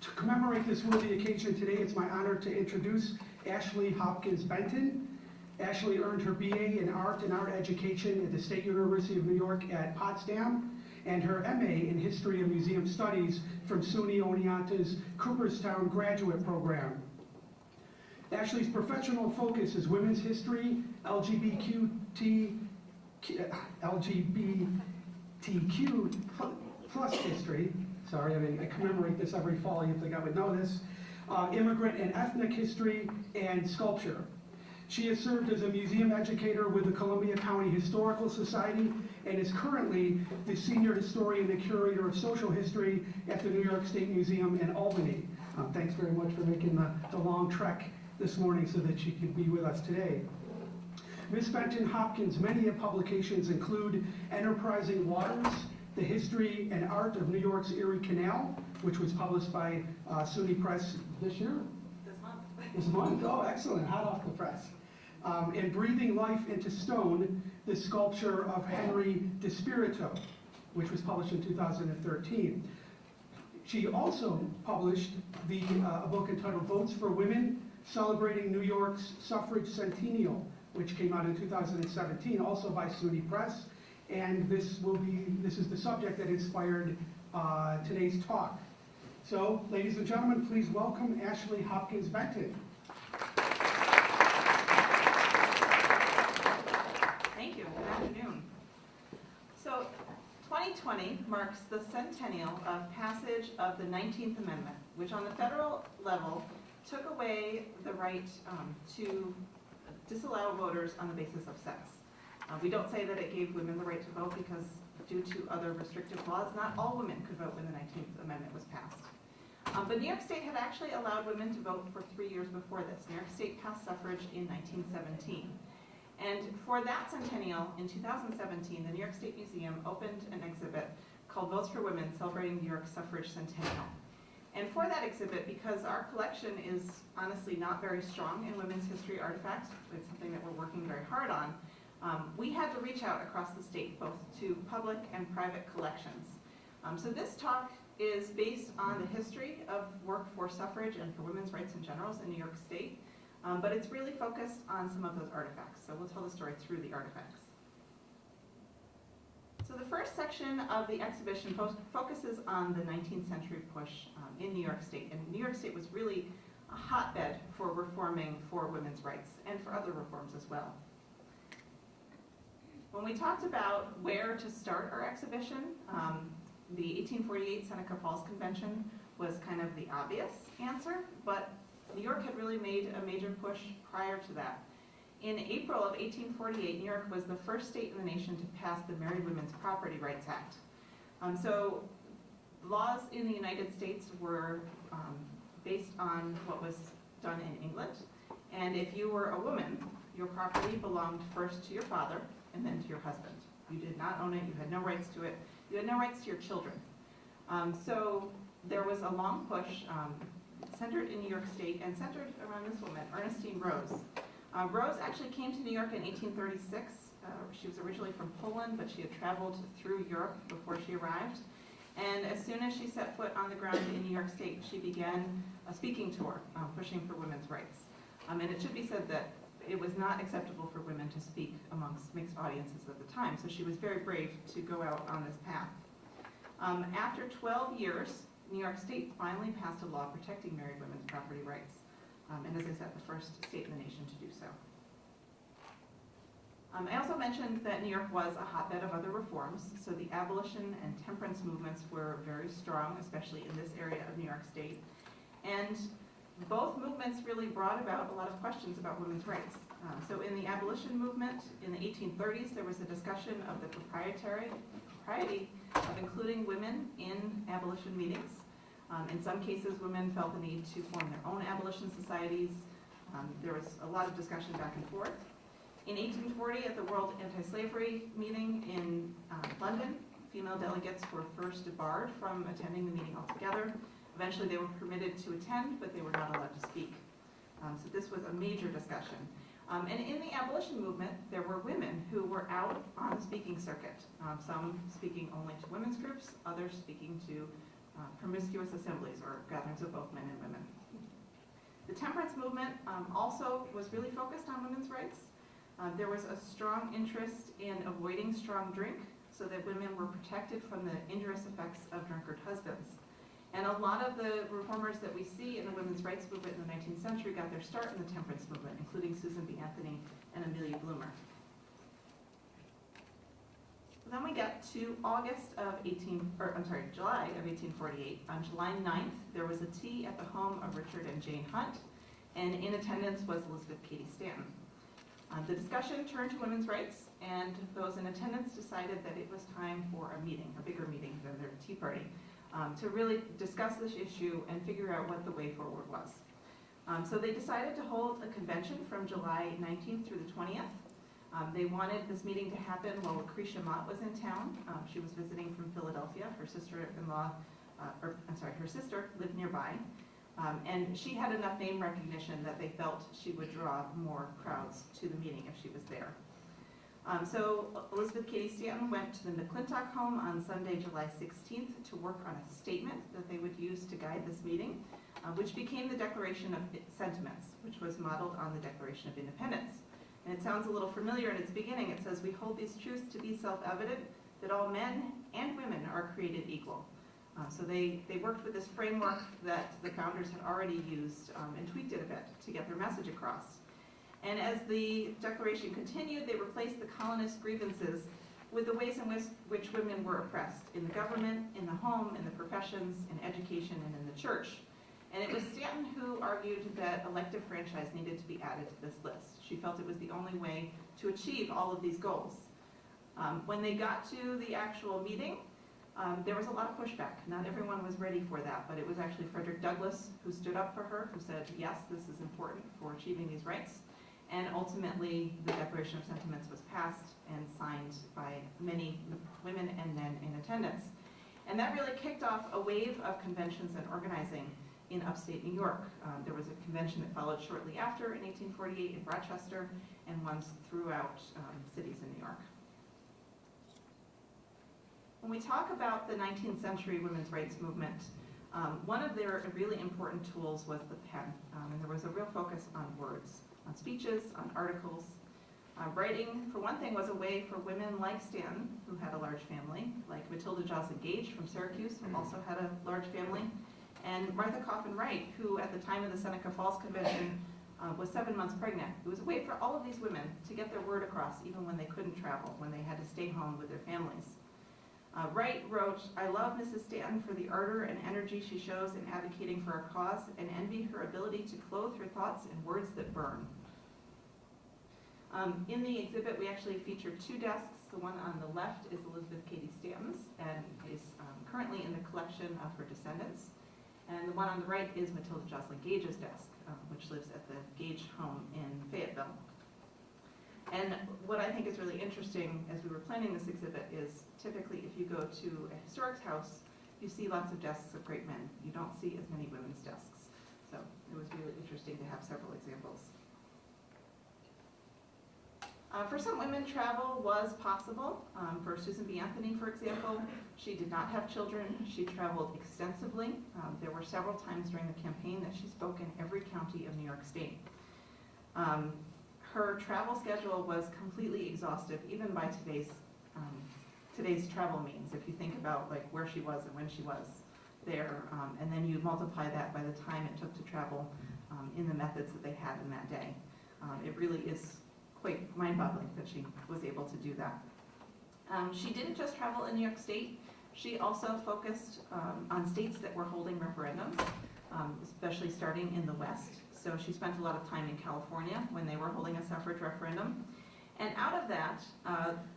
To commemorate this worthy occasion today, it's my honor to introduce Ashley Hopkins-Benton. Ashley earned her BA in Art and Art Education at the State University of New York at Potsdam, and her MA in History and Museum Studies from SUNY Oneonta's Cooperstown Graduate Program. Ashley's professional focus is women's history, LGBTQ plus history. Sorry, I commemorate this every fall, you'd think I would know this. Immigrant and ethnic history, and sculpture. She has served as a museum educator with the Columbia County Historical Society and is currently the senior historian and curator of social history at the New York State Museum in Albany. Thanks very much for making the long trek this morning so that she could be with us today. Ms. Benton Hopkins' many publications include Enterprising Waters, The History and Art of New York's Erie Canal, which was published by SUNY Press this year? This month? Oh, excellent, hot off the press. And Breathing Life into Stone, the sculpture of Henry de Spirito, which was published in 2013. She also published a book entitled Votes for Women, Celebrating New York's Suffrage Centennial, which came out in 2017, also by SUNY Press. And this is the subject that inspired today's talk. So, ladies and gentlemen, please welcome Ashley Hopkins-Benton. Thank you. Good afternoon. So, 2020 marks the centennial of passage of the 19th Amendment, which on the federal level took away the right to disallow voters on the basis of sex. We don't say that it gave women the right to vote because due to other restrictive laws, not all women could vote when the 19th Amendment was passed. But New York State had actually allowed women to vote for 3 years before this. New York State passed suffrage in 1917. And for that centennial, in 2017, the New York State Museum opened an exhibit called Votes for Women, Celebrating New York Suffrage Centennial. And for that exhibit, because our collection is honestly not very strong in women's history artifacts, it's something that we're working very hard on, we had to reach out across the state, both to public and private collections. So this talk is based on the history of work for suffrage and for women's rights in general in New York State, but it's really focused on some of those artifacts. So we'll tell the story through the artifacts. So the first section of the exhibition focuses on the 19th century push in New York State. And New York State was really a hotbed for reforming for women's rights and for other reforms as well. When we talked about where to start our exhibition, the 1848 Seneca Falls Convention was kind of the obvious answer, but New York had really made a major push prior to that. In April of 1848, New York was the first state in the nation to pass the Married Women's Property Rights Act. So laws in the United States were based on what was done in England, and if you were a woman, your property belonged first to your father and then to your husband. You did not own it, you had no rights to it, you had no rights to your children. So there was a long push centered in New York State and centered around this woman, Ernestine Rose. Rose actually came to New York in 1836. She was originally from Poland, but she had traveled through Europe before she arrived. And as soon as she set foot on the ground in New York State, she began a speaking tour, pushing for women's rights. And it should be said that it was not acceptable for women to speak amongst mixed audiences at the time, so she was very brave to go out on this path. After 12 years, New York State finally passed a law protecting married women's property rights, and as I said, the first state in the nation to do so. I also mentioned that New York was a hotbed of other reforms, so the abolition and temperance movements were very strong, especially in this area of New York State. And both movements really brought about a lot of questions about women's rights. So in the abolition movement in the 1830s, there was a discussion of the propriety of including women in abolition meetings. In some cases, women felt the need to form their own abolition societies. There was a lot of discussion back and forth. In 1840, at the World Anti-Slavery meeting in London, female delegates were first barred from attending the meeting altogether. Eventually, they were permitted to attend, but they were not allowed to speak. So this was a major discussion. And in the abolition movement, there were women who were out on the speaking circuit, some speaking only to women's groups, others speaking to promiscuous assemblies or gatherings of both men and women. The temperance movement also was really focused on women's rights. There was a strong interest in avoiding strong drink so that women were protected from the injurious effects of drunkard husbands. And a lot of the reformers that we see in the women's rights movement in the 19th century got their start in the temperance movement, including Susan B. Anthony and Amelia Bloomer. Then we get to July of 1848. On July 9th, there was a tea at the home of Richard and Jane Hunt, and in attendance was Elizabeth Cady Stanton. The discussion turned to women's rights, and those in attendance decided that it was time for a meeting, a bigger meeting than their tea party, to really discuss this issue and figure out what the way forward was. So they decided to hold a convention from July 19th through the 20th. They wanted this meeting to happen while Lucretia Mott was in town. She was visiting from Philadelphia. Her sister-in-law, her sister lived nearby. And she had enough name recognition that they felt she would draw more crowds to the meeting if she was there. So Elizabeth Cady Stanton went to the McClintock home on Sunday, July 16th to work on a statement that they would use to guide this meeting, which became the Declaration of Sentiments, which was modeled on the Declaration of Independence. And it sounds a little familiar in its beginning. It says, "We hold these truths to be self-evident, that all men and women are created equal." So they worked with this framework that the founders had already used and tweaked it a bit to get their message across. And as the Declaration continued, they replaced the colonists' grievances with the ways in which women were oppressed in the government, in the home, in the professions, in education, and in the church. And it was Stanton who argued that elective franchise needed to be added to this list. She felt it was the only way to achieve all of these goals. When they got to the actual meeting, there was a lot of pushback. Not everyone was ready for that, but it was actually Frederick Douglass who stood up for her, who said, yes, this is important for achieving these rights. And ultimately, the Declaration of Sentiments was passed and signed by many women and men in attendance. And that really kicked off a wave of conventions and organizing in upstate New York. There was a convention that followed shortly after in 1848 in Rochester, and ones throughout cities in New York. When we talk about the 19th century women's rights movement, one of their really important tools was the pen, and there was a real focus on words, on speeches, on articles. Writing, for one thing, was a way for women like Stanton, who had a large family, like Matilda Joslyn Gage from Syracuse, who also had a large family, and Martha Coffin Wright, who at the time of the Seneca Falls Convention was 7 months pregnant. It was a way for all of these women to get their word across, even when they couldn't travel, when they had to stay home with their families. Wright wrote, "I love Mrs. Stanton for the ardor and energy she shows in advocating for our cause, and envy her ability to clothe her thoughts in words that burn." In the exhibit, we actually featured two desks. The one on the left is Elizabeth Cady Stanton's and is currently in the collection of her descendants. And the one on the right is Matilda Joslyn Gage's desk, which lives at the Gage home in Fayetteville. And what I think is really interesting as we were planning this exhibit is typically if you go to a historic house, you see lots of desks of great men. You don't see as many women's desks. So it was really interesting to have several examples. For some women, travel was possible. For Susan B. Anthony, for example, she did not have children. She traveled extensively. There were several times during the campaign that she spoke in every county of New York State. Her travel schedule was completely exhaustive, even by today's travel means. If you think about like where she was and when she was there, and then you multiply that by the time it took to travel in the methods that they had in that day, it really is quite mind-boggling that she was able to do that. She didn't just travel in New York State. She also focused on states that were holding referendums, especially starting in the West. So she spent a lot of time in California when they were holding a suffrage referendum. And out of that,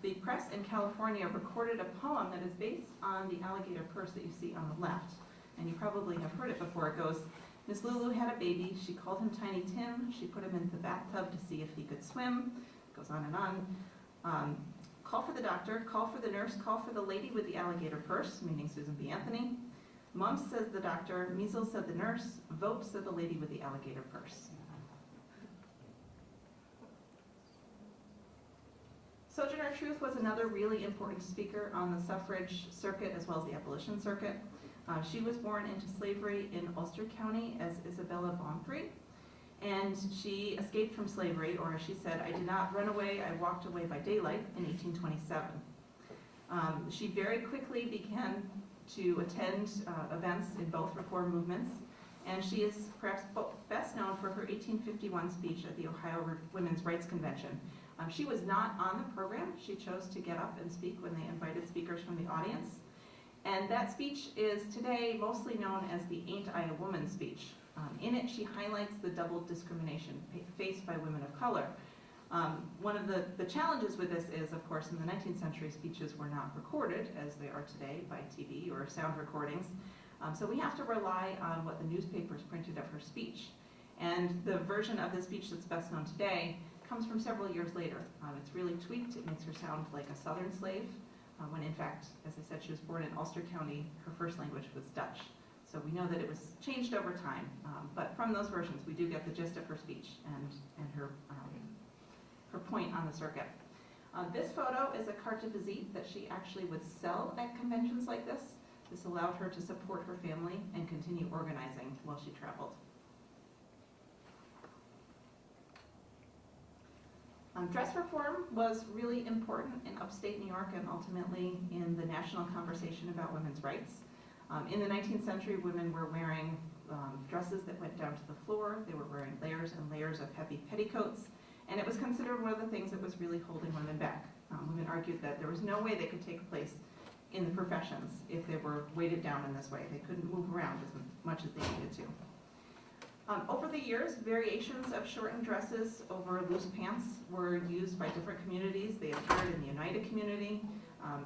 the press in California recorded a poem that is based on the alligator purse that you see on the left. And you probably have heard it before. It goes, "Miss Lulu had a baby. She called him Tiny Tim. She put him in the bathtub to see if he could swim." It goes on and on. "Call for the doctor. Call for the nurse. Call for the lady with the alligator purse," meaning Susan B. Anthony. "Mumps," says the doctor. "Measles," said the nurse. "Vote," said the lady with the alligator purse. Sojourner Truth was another really important speaker on the suffrage circuit as well as the abolition circuit. She was born into slavery in Ulster County as Isabella Baumfree, and she escaped from slavery, or as she said, "I did not run away, I walked away by daylight," in 1827. She very quickly began to attend events in both reform movements, and she is perhaps best known for her 1851 speech at the Ohio Women's Rights Convention. She was not on the program. She chose to get up and speak when they invited speakers from the audience. And that speech is today mostly known as the "Ain't I a Woman" speech. In it, she highlights the double discrimination faced by women of color. One of the challenges with this is, of course, in the 19th century, speeches were not recorded, as they are today, by TV or sound recordings. So we have to rely on what the newspapers printed of her speech. And the version of the speech that's best known today comes from several years later. It's really tweaked. It makes her sound like a Southern slave, when in fact, as I said, she was born in Ulster County. Her first language was Dutch. So we know that it was changed over time. But from those versions, we do get the gist of her speech and her point on the circuit. This photo is a carte de visite that she actually would sell at conventions like this. This allowed her to support her family and continue organizing while she traveled. Dress reform was really important in upstate New York and ultimately in the national conversation about women's rights. In the 19th century, women were wearing dresses that went down to the floor. They were wearing layers and layers of heavy petticoats, and it was considered one of the things that was really holding women back. Women argued that there was no way they could take place in the professions if they were weighted down in this way. They couldn't move around as much as they needed to. Over the years, variations of shortened dresses over loose pants were used by different communities. They appeared in the Oneida community,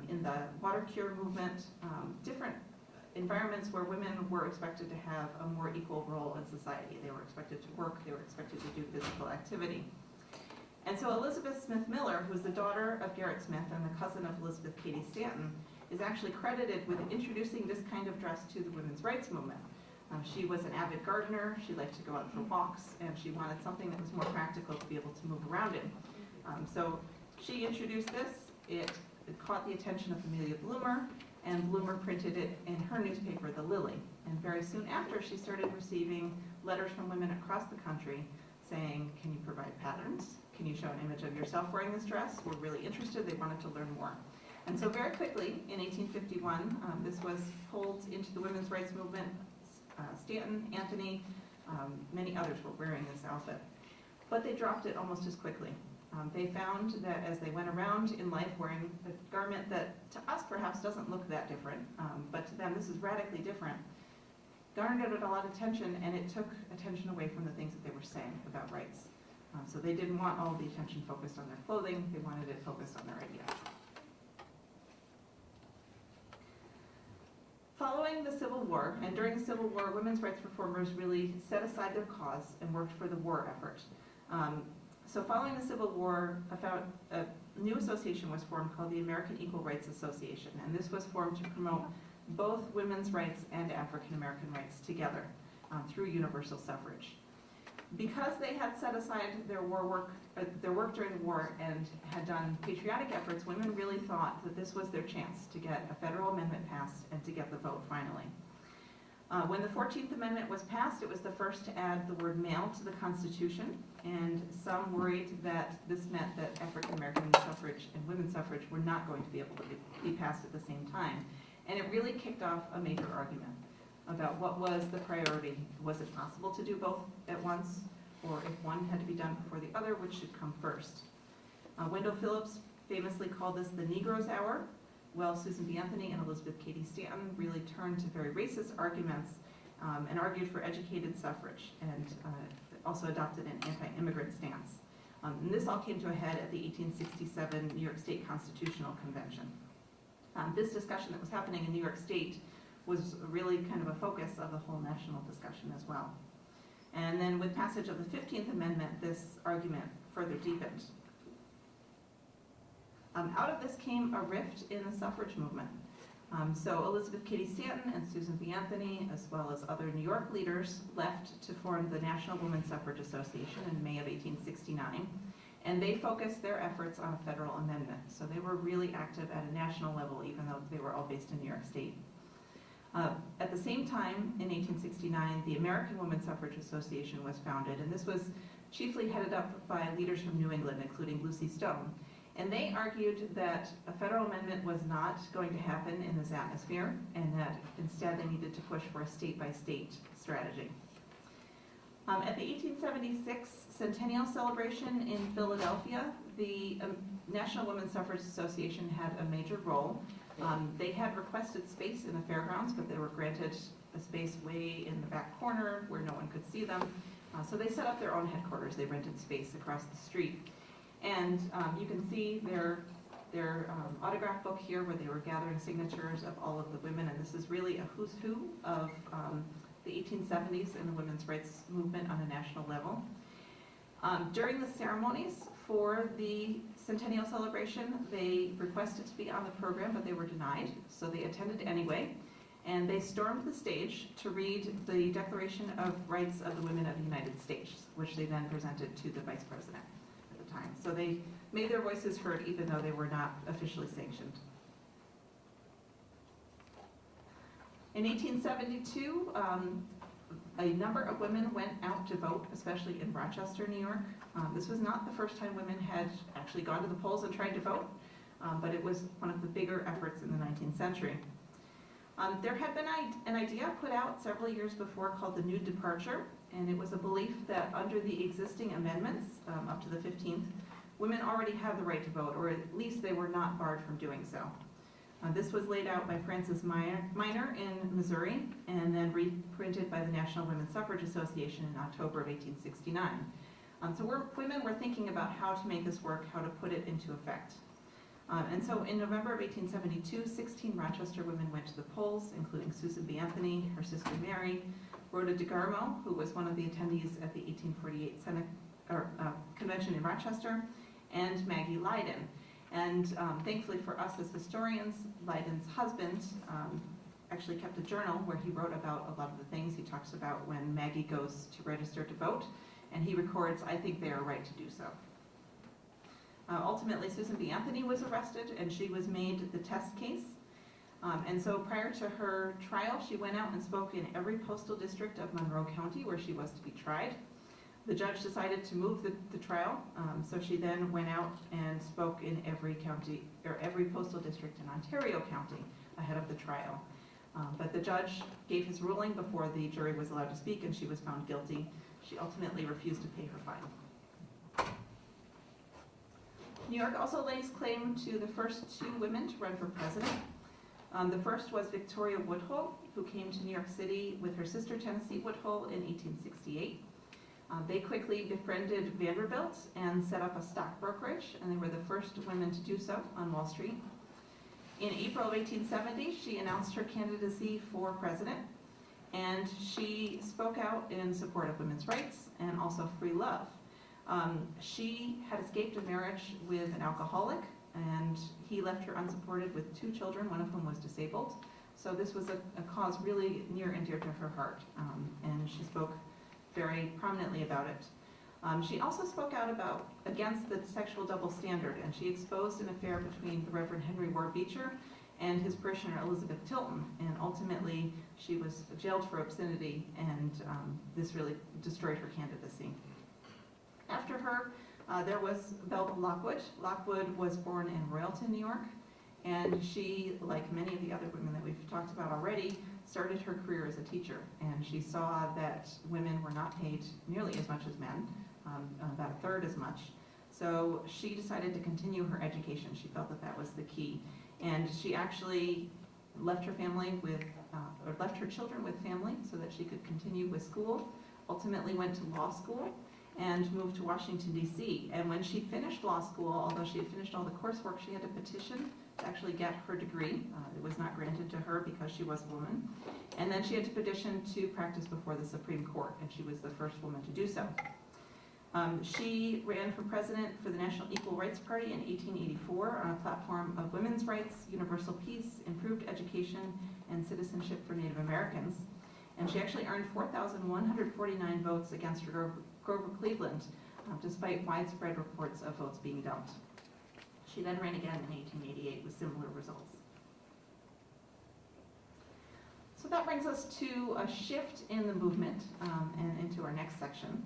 in the water cure movement, different environments where women were expected to have a more equal role in society. They were expected to work, they were expected to do physical activity. And so Elizabeth Smith Miller, who is the daughter of Gerrit Smith and the cousin of Elizabeth Cady Stanton, is actually credited with introducing this kind of dress to the women's rights movement. She was an avid gardener, she liked to go out for walks, and she wanted something that was more practical to be able to move around in. So she introduced this, it caught the attention of Amelia Bloomer, and Bloomer printed it in her newspaper, The Lily. And very soon after, she started receiving letters from women across the country saying, "Can you provide patterns? Can you show an image of yourself wearing this dress?" We're really interested, they wanted to learn more. And so very quickly, in 1851, this was pulled into the women's rights movement. Stanton, Anthony, many others were wearing this outfit. But they dropped it almost as quickly. They found that as they went around in life wearing a garment that to us perhaps doesn't look that different, but to them this is radically different, garnered a lot of attention, and it took attention away from the things that they were saying about rights. So they didn't want all the attention focused on their clothing, they wanted it focused on their ideas. Following the Civil War, and during the Civil War, women's rights reformers really set aside their cause and worked for the war effort. So following the Civil War, a new association was formed called the American Equal Rights Association, and this was formed to promote both women's rights and African American rights together through universal suffrage. Because they had set aside their work during the war and had done patriotic efforts, women really thought that this was their chance to get a federal amendment passed and to get the vote finally. When the 14th Amendment was passed, it was the first to add the word male to the Constitution, and some worried that this meant that African American suffrage and women's suffrage were not going to be able to be passed at the same time. And it really kicked off a major argument about what was the priority. Was it possible to do both at once, or if one had to be done before the other, which should come first? Wendell Phillips famously called this the Negro's Hour. Well, Susan B. Anthony and Elizabeth Cady Stanton really turned to very racist arguments and argued for educated suffrage, and also adopted an anti-immigrant stance. And this all came to a head at the 1867 New York State Constitutional Convention. This discussion that was happening in New York State was really kind of a focus of the whole national discussion as well. And then with passage of the 15th Amendment, this argument further deepened. Out of this came a rift in the suffrage movement. So Elizabeth Cady Stanton and Susan B. Anthony, as well as other New York leaders, left to form the National Women's Suffrage Association in May of 1869. And they focused their efforts on a federal amendment. So they were really active at a national level, even though they were all based in New York State. At the same time, in 1869, the American Women's Suffrage Association was founded, and this was chiefly headed up by leaders from New England, including Lucy Stone. And they argued that a federal amendment was not going to happen in this atmosphere, and that instead they needed to push for a state-by-state strategy. At the 1876 Centennial Celebration in Philadelphia, the National Women's Suffrage Association had a major role. They had requested space in the fairgrounds, but they were granted a space way in the back corner where no one could see them. So they set up their own headquarters. They rented space across the street. And you can see their autograph book here where they were gathering signatures of all of the women, and this is really a who's who of the 1870s and the women's rights movement on a national level. During the ceremonies for the Centennial Celebration, they requested to be on the program, but they were denied, so they attended anyway, and they stormed the stage to read the Declaration of Rights of the Women of the United States, which they then presented to the Vice President at the time. So they made their voices heard even though they were not officially sanctioned. In 1872, a number of women went out to vote, especially in Rochester, New York. This was not the first time women had actually gone to the polls and tried to vote, but it was one of the bigger efforts in the 19th century. There had been an idea put out several years before called the New Departure, and it was a belief that under the existing amendments, up to the 15th, women already have the right to vote, or at least they were not barred from doing so. This was laid out by Frances Minor in Missouri and then reprinted by the National Women's Suffrage Association in October of 1869. So women were thinking about how to make this work, how to put it into effect. And so in November of 1872, 16 Rochester women went to the polls, including Susan B. Anthony, her sister Mary, Rhoda DeGarmo, who was one of the attendees at the 1848 Convention in Rochester, and Maggie Leyden. And thankfully for us as historians, Leiden's husband actually kept a journal where he wrote about a lot of the things. He talks about when Maggie goes to register to vote, and he records, "I think they are right to do so." Ultimately, Susan B. Anthony was arrested, and she was made the test case. And so prior to her trial, she went out and spoke in every postal district of Monroe County where she was to be tried. The judge decided to move the trial, so she then went out and spoke in every county, or every postal district in Ontario County ahead of the trial. But the judge gave his ruling before the jury was allowed to speak, and she was found guilty. She ultimately refused to pay her fine. New York also lays claim to the first two women to run for president. The first was Victoria Woodhull, who came to New York City with her sister Tennessee Woodhull in 1868. They quickly befriended Vanderbilt and set up a stock brokerage, and they were the first women to do so on Wall Street. In April of 1870, she announced her candidacy for president, and she spoke out in support of women's rights and also free love. She had escaped a marriage with an alcoholic, and he left her unsupported with 2 children, one of whom was disabled. So this was a cause really near and dear to her heart, and she spoke very prominently about it. She also spoke out against the sexual double standard, and she exposed an affair between the Reverend Henry Ward Beecher and his parishioner Elizabeth Tilton, and ultimately she was jailed for obscenity, and this really destroyed her candidacy. After her, there was Belva Lockwood. Lockwood was born in Royalton, New York, and she, like many of the other women that we've talked about already, started her career as a teacher, and she saw that women were not paid nearly as much as men, about a third as much. So she decided to continue her education. She felt that that was the key, and she actually left her family with, or left her children with family so that she could continue with school. Ultimately went to law school and moved to Washington, D.C. And when she finished law school, although she had finished all the coursework, she had to petition to actually get her degree. It was not granted to her because she was a woman. And then she had to petition to practice before the Supreme Court, and she was the first woman to do so. She ran for president for the National Equal Rights Party in 1884 on a platform of women's rights, universal peace, improved education, and citizenship for Native Americans. And she actually earned 4,149 votes against Grover Cleveland, despite widespread reports of votes being dumped. She then ran again in 1888 with similar results. So that brings us to a shift in the movement and into our next section.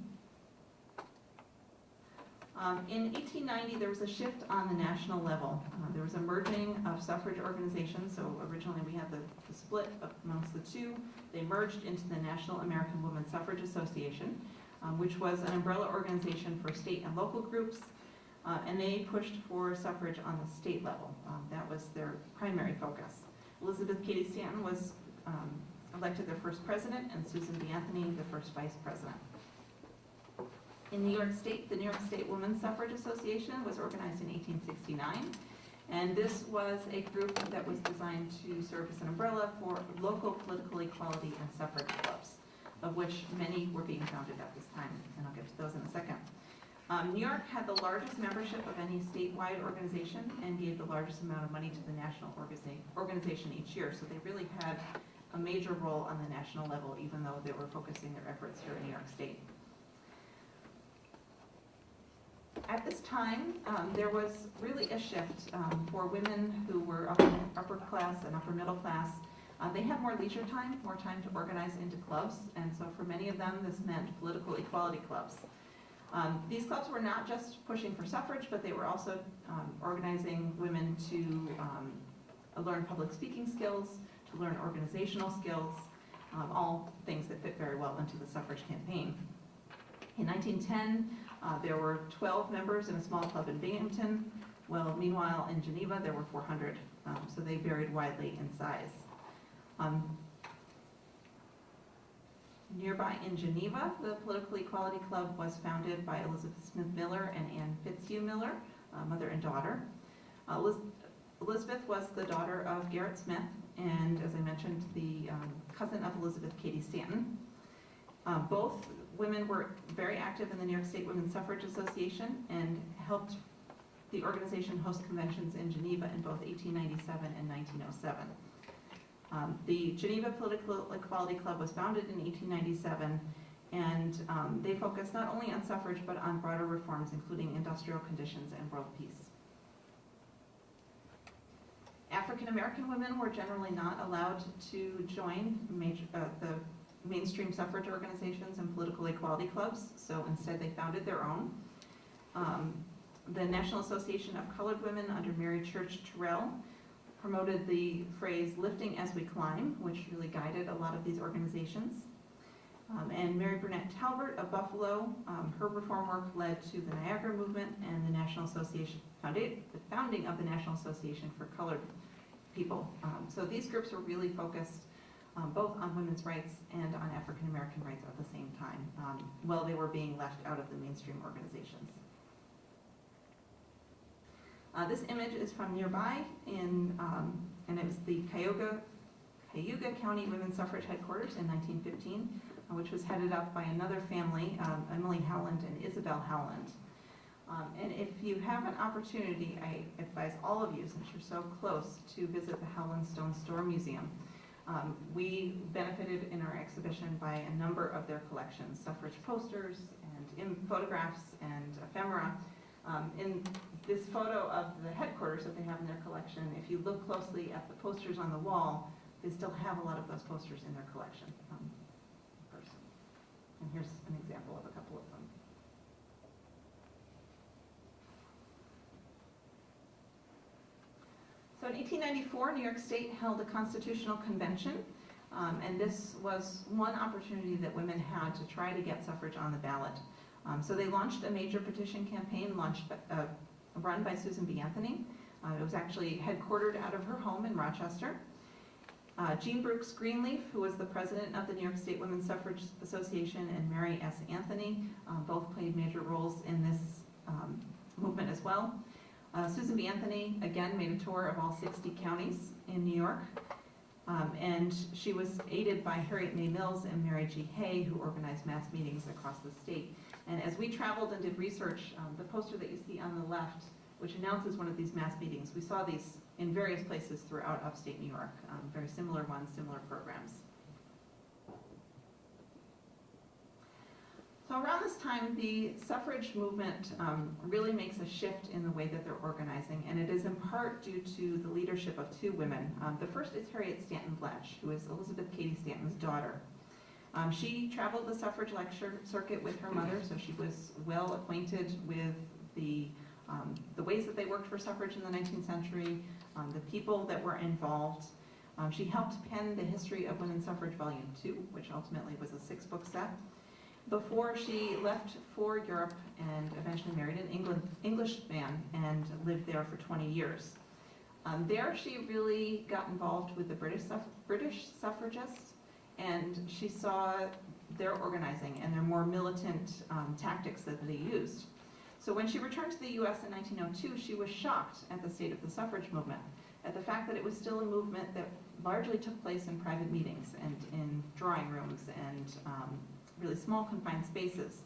In 1890, there was a shift on the national level. There was a merging of suffrage organizations. So originally we had the split amongst the two. They merged into the National American Women's Suffrage Association, which was an umbrella organization for state and local groups. And they pushed for suffrage on the state level. That was their primary focus. Elizabeth Cady Stanton was elected their first president, and Susan B. Anthony the first vice president. In New York State, the New York State Women's Suffrage Association was organized in 1869, and this was a group that was designed to serve as an umbrella for local political equality and suffrage clubs, of which many were being founded at this time, and I'll get to those in a second. New York had the largest membership of any statewide organization and gave the largest amount of money to the national organization each year, so they really had a major role on the national level, even though they were focusing their efforts here in New York State. At this time, there was really a shift for women who were upper class and upper middle class. They had more leisure time, more time to organize into clubs, and so for many of them, this meant political equality clubs. These clubs were not just pushing for suffrage, but they were also organizing women to learn public speaking skills, to learn organizational skills, all things that fit very well into the suffrage campaign. In 1910, there were 12 members in a small club in Binghamton. Well, meanwhile, in Geneva, there were 400, so they varied widely in size. Nearby in Geneva, the Political Equality Club was founded by Elizabeth Smith Miller and Anne Fitzhugh Miller, mother and daughter. Elizabeth was the daughter of Gerrit Smith, and as I mentioned, the cousin of Elizabeth Cady Stanton. Both women were very active in the New York State Women's Suffrage Association and helped the organization host conventions in Geneva in both 1897 and 1907. The Geneva Political Equality Club was founded in 1897, and they focused not only on suffrage but on broader reforms, including industrial conditions and world peace. African American women were generally not allowed to join the mainstream suffrage organizations and political equality clubs, so instead they founded their own. The National Association of Colored Women under Mary Church Terrell promoted the phrase "lifting as we climb," which really guided a lot of these organizations. And Mary Burnett Talbert of Buffalo, her reform work led to the Niagara Movement and the National Association, the founding of the National Association for Colored People. So these groups were really focused both on women's rights and on African American rights at the same time, while they were being left out of the mainstream organizations. This image is from nearby, and it was the Cayuga County Women's Suffrage Headquarters in 1915, which was headed up by another family, Emily Howland and Isabel Howland. And if you have an opportunity, I advise all of you, since you're so close, to visit the Howland Stone Store Museum. We benefited in our exhibition by a number of their collections, suffrage posters and photographs and ephemera. In this photo of the headquarters that they have in their collection, if you look closely at the posters on the wall, they still have a lot of those posters in their collection. And here's an example of a couple of them. So in 1894, New York State held a constitutional convention, and this was one opportunity that women had to try to get suffrage on the ballot. So they launched a major petition campaign run by Susan B. Anthony. It was actually headquartered out of her home in Rochester. Jean Brooks Greenleaf, who was the president of the New York State Women's Suffrage Association, and Mary S. Anthony both played major roles in this movement as well. Susan B. Anthony, again, made a tour of all 60 counties in New York, and she was aided by Harriet May Mills and Mary G. Hay, who organized mass meetings across the state. And as we traveled and did research, the poster that you see on the left, which announces one of these mass meetings, we saw these in various places throughout upstate New York, very similar ones, similar programs. So around this time, the suffrage movement really makes a shift in the way that they're organizing, and it is in part due to the leadership of two women. The first is Harriet Stanton Bletch, who is Elizabeth Cady Stanton's daughter. She traveled the suffrage lecture circuit with her mother, so she was well acquainted with the ways that they worked for suffrage in the 19th century, the people that were involved. She helped pen the History of Women's Suffrage Volume 2, which ultimately was a 6-book set, before she left for Europe and eventually married an English man and lived there for 20 years. There she really got involved with the British suffragists, and she saw their organizing and their more militant tactics that they used. So when she returned to the US in 1902, she was shocked at the state of the suffrage movement, at the fact that it was still a movement that largely took place in private meetings and in drawing rooms and really small confined spaces.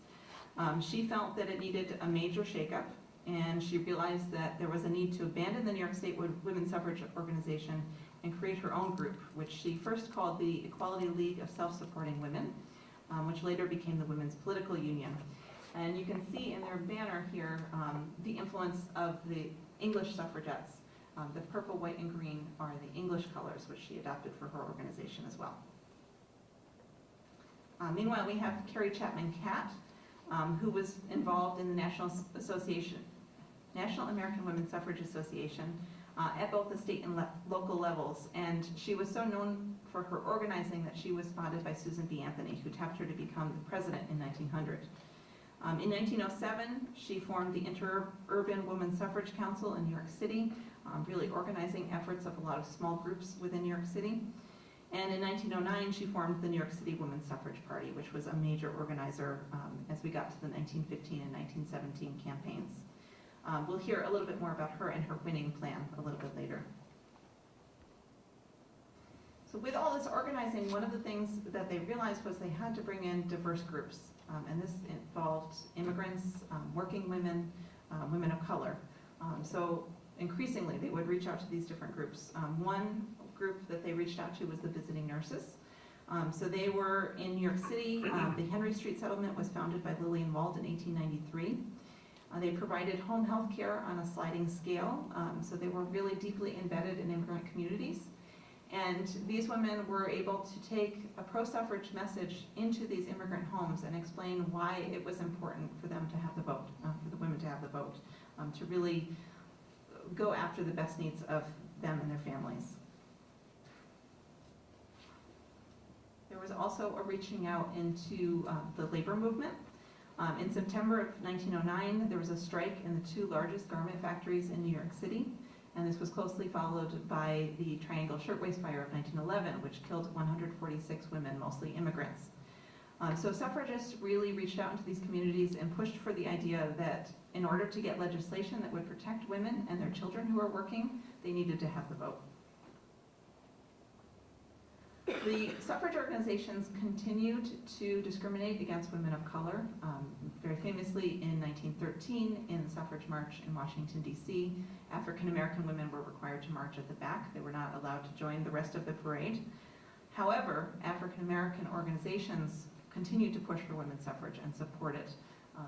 She felt that it needed a major shakeup, and she realized that there was a need to abandon the New York State Women's Suffrage Organization and create her own group, which she first called the Equality League of Self-Supporting Women, which later became the Women's Political Union. And you can see in their banner here the influence of the English suffragettes. The purple, white, and green are the English colors, which she adopted for her organization as well. Meanwhile, we have Carrie Chapman Catt, who was involved in the National American Women's Suffrage Association at both the state and local levels. And she was so known for her organizing that she was spotted by Susan B. Anthony, who tapped her to become the president in 1900. In 1907, she formed the Interurban Women's Suffrage Council in New York City, really organizing efforts of a lot of small groups within New York City. And in 1909, she formed the New York City Women's Suffrage Party, which was a major organizer as we got to the 1915 and 1917 campaigns. We'll hear a little bit more about her and her winning plan a little bit later. So with all this organizing, one of the things that they realized was they had to bring in diverse groups. And this involved immigrants, working women, women of color. So increasingly, they would reach out to these different groups. One group that they reached out to was the visiting nurses. So they were in New York City. The Henry Street Settlement was founded by Lillian Wald in 1893. They provided home health care on a sliding scale. So they were really deeply embedded in immigrant communities. And these women were able to take a pro-suffrage message into these immigrant homes and explain why it was important for them to have the vote, for the women to have the vote, to really go after the best needs of them and their families. There was also a reaching out into the labor movement. In September of 1909, there was a strike in the two largest garment factories in New York City. And this was closely followed by the Triangle Shirtwaist Fire of 1911, which killed 146 women, mostly immigrants. So suffragists really reached out into these communities and pushed for the idea that in order to get legislation that would protect women and their children who are working, they needed to have the vote. The suffrage organizations continued to discriminate against women of color. Very famously, in 1913, in the suffrage march in Washington, D.C., African American women were required to march at the back. They were not allowed to join the rest of the parade. However, African American organizations continued to push for women's suffrage and support it.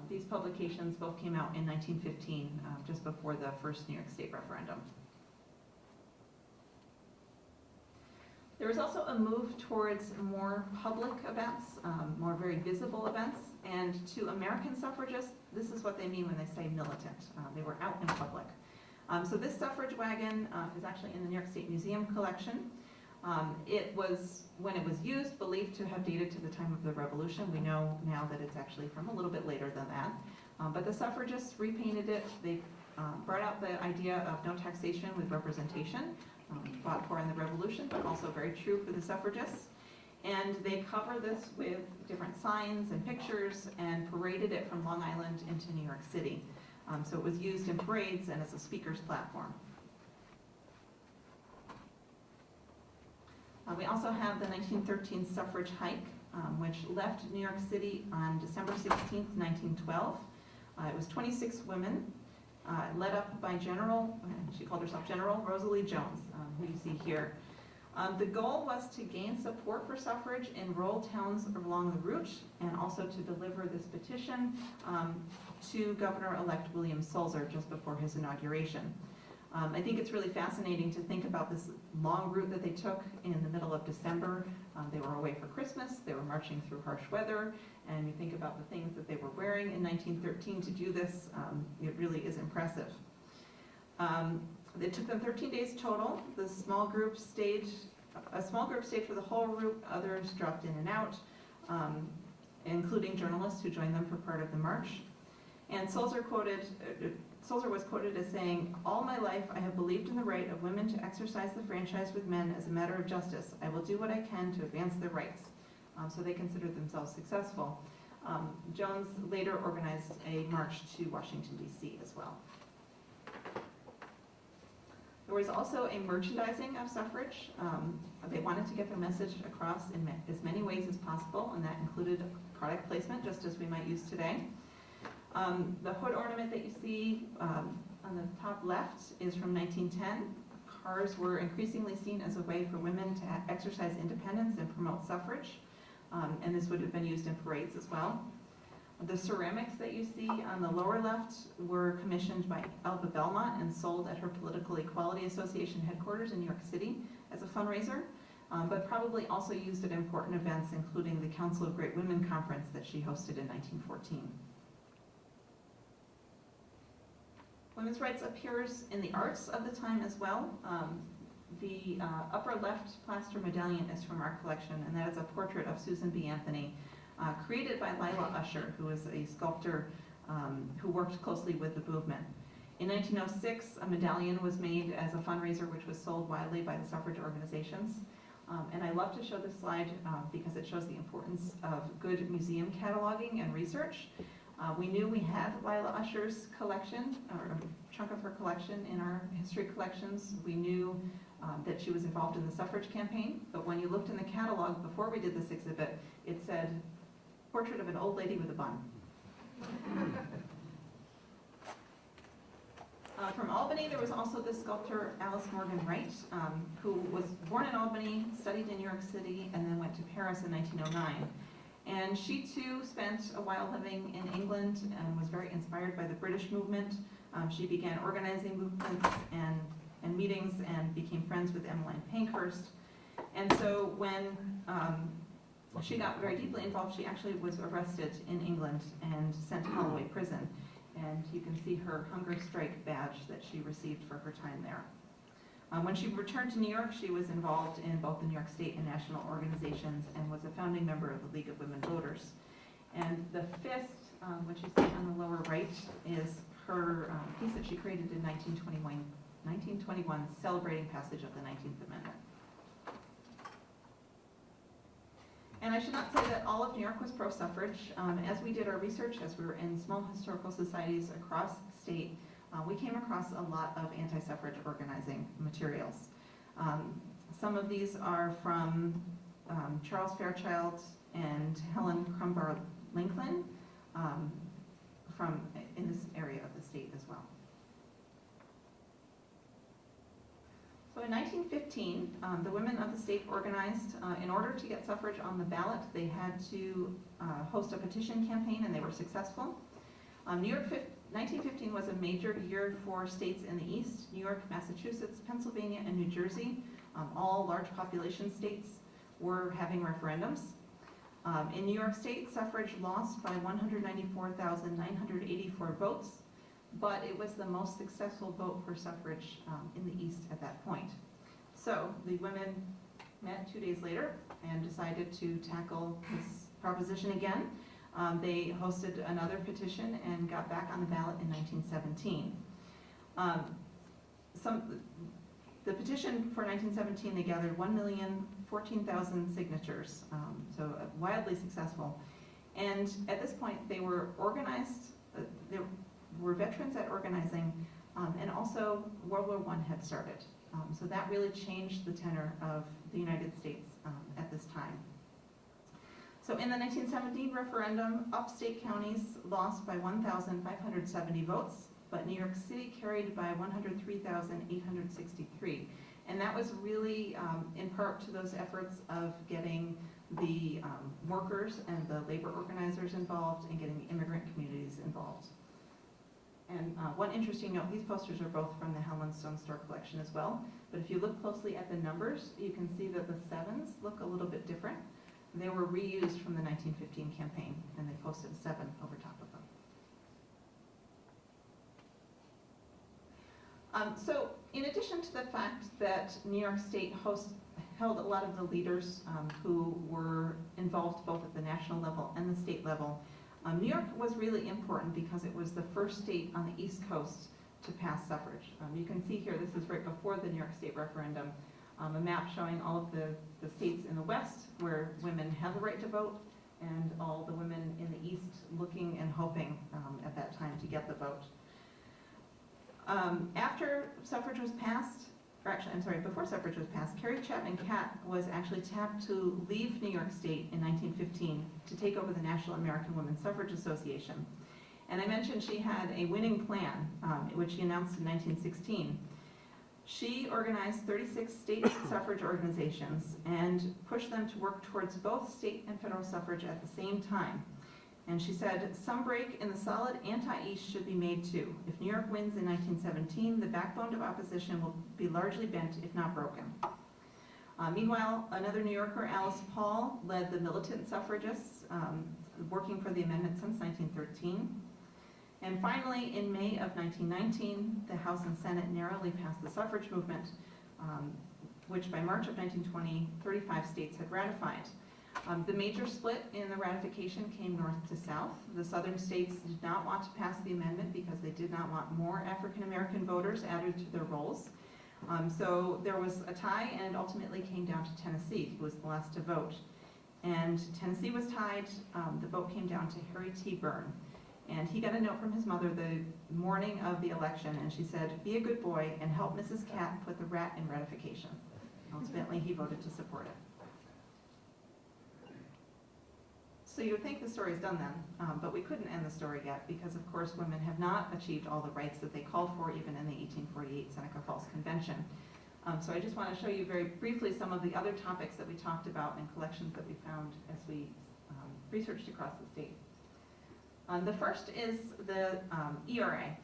These publications both came out in 1915, just before the first New York State referendum. There was also a move towards more public events, more very visible events, and to American suffragists, this is what they mean when they say militant. They were out in public. So this suffrage wagon is actually in the New York State Museum collection. It was, when it was used, believed to have dated to the time of the Revolution. We know now that it's actually from a little bit later than that. But the suffragists repainted it. They brought out the idea of no taxation with representation, fought for in the Revolution, but also very true for the suffragists. And they cover this with different signs and pictures and paraded it from Long Island into New York City. So it was used in parades and as a speaker's platform. We also have the 1913 suffrage hike, which left New York City on December 16th, 1912. It was 26 women, led up by General, she called herself General Rosalie Jones, who you see here. The goal was to gain support for suffrage in rural towns along the route, and also to deliver this petition to Governor-elect William Sulzer just before his inauguration. I think it's really fascinating to think about this long route that they took in the middle of December. They were away for Christmas, they were marching through harsh weather, and you think about the things that they were wearing in 1913 to do this, it really is impressive. It took them 13 days total. A small group stayed for the whole route, others dropped in and out, including journalists who joined them for part of the march. And Sulzer was quoted as saying, "All my life I have believed in the right of women to exercise the franchise with men as a matter of justice. I will do what I can to advance their rights." So they considered themselves successful. Jones later organized a march to Washington, D.C. as well. There was also a merchandising of suffrage. They wanted to get their message across in as many ways as possible, and that included product placement, just as we might use today. The hood ornament that you see on the top left is from 1910. Cars were increasingly seen as a way for women to exercise independence and promote suffrage, and this would have been used in parades as well. The ceramics that you see on the lower left were commissioned by Elva Belmont and sold at her Political Equality Association headquarters in New York City as a fundraiser, but probably also used at important events, including the Council of Great Women Conference that she hosted in 1914. Women's rights appears in the arts of the time as well. The upper left plaster medallion is from our collection, and that is a portrait of Susan B. Anthony, created by Lila Usher, who is a sculptor who worked closely with the movement. In 1906, a medallion was made as a fundraiser, which was sold widely by the suffrage organizations. And I love to show this slide because it shows the importance of good museum cataloging and research. We knew we had Lila Usher's collection, or a chunk of her collection in our history collections. We knew that she was involved in the suffrage campaign, but when you looked in the catalog before we did this exhibit, it said, "Portrait of an old lady with a bun." From Albany, there was also this sculptor, Alice Morgan Wright, who was born in Albany, studied in New York City, and then went to Paris in 1909. And she too spent a while living in England and was very inspired by the British movement. She began organizing movements and meetings and became friends with Emmeline Pankhurst. And so when she got very deeply involved, she actually was arrested in England and sent to Holloway Prison. And you can see her hunger strike badge that she received for her time there. When she returned to New York, she was involved in both the New York State and national organizations and was a founding member of the League of Women Voters. And the fist, which you see on the lower right, is her piece that she created in 1921, celebrating passage of the 19th Amendment. And I should not say that all of New York was pro-suffrage. As we did our research, as we were in small historical societies across the state, we came across a lot of anti-suffrage organizing materials. Some of these are from Charles Fairchild and Helen Crumbar Lincoln from in this area of the state as well. So in 1915, the women of the state organized. In order to get suffrage on the ballot, they had to host a petition campaign, and they were successful. 1915 was a major year for states in the East: New York, Massachusetts, Pennsylvania, and New Jersey. All large population states were having referendums. In New York State, suffrage lost by 194,984 votes, but it was the most successful vote for suffrage in the East at that point. So the women met 2 days later and decided to tackle this proposition again. They hosted another petition and got back on the ballot in 1917. The petition for 1917, they gathered 1,014,000 signatures, so wildly successful. And at this point, they were organized, they were veterans at organizing, and also World War I had started. So that really changed the tenor of the United States at this time. So in the 1917 referendum, upstate counties lost by 1,570 votes, but New York City carried by 103,863. And that was really in part to those efforts of getting the workers and the labor organizers involved and getting the immigrant communities involved. And one interesting note, these posters are both from the Helen Stone Store collection as well, but if you look closely at the numbers, you can see that the 7s look a little bit different. They were reused from the 1915 campaign, and they posted a 7 over top of them. So in addition to the fact that New York State held a lot of the leaders who were involved both at the national level and the state level, New York was really important because it was the first state on the East Coast to pass suffrage. You can see here, this is right before the New York State referendum, a map showing all of the states in the West where women have the right to vote, and all the women in the East looking and hoping at that time to get the vote. After suffrage was passed, or actually, I'm sorry, before suffrage was passed, Carrie Chapman Catt was actually tapped to leave New York State in 1915 to take over the National American Women's Suffrage Association. And I mentioned she had a winning plan, which she announced in 1916. She organized 36 state suffrage organizations and pushed them to work towards both state and federal suffrage at the same time. And she said, some break in the solid anti-East should be made too. If New York wins in 1917, the backbone of opposition will be largely bent, if not broken. Meanwhile, another New Yorker, Alice Paul, led the militant suffragists, working for the amendment since 1913. And finally, in May of 1919, the House and Senate narrowly passed the suffrage movement, which by March of 1920, 35 states had ratified. The major split in the ratification came north to south. The southern states did not want to pass the amendment because they did not want more African American voters added to their rolls. So there was a tie, and it ultimately came down to Tennessee, who was the last to vote. And Tennessee was tied. The vote came down to Harry T. Byrne. And he got a note from his mother the morning of the election, and she said, "Be a good boy and help Mrs. Catt put the rat in ratification." Ultimately, he voted to support it. So you would think the story's done then, but we couldn't end the story yet because, of course, women have not achieved all the rights that they called for even in the 1848 Seneca Falls Convention. So I just want to show you very briefly some of the other topics that we talked about and collections that we found as we researched across the state. The first is the ERA.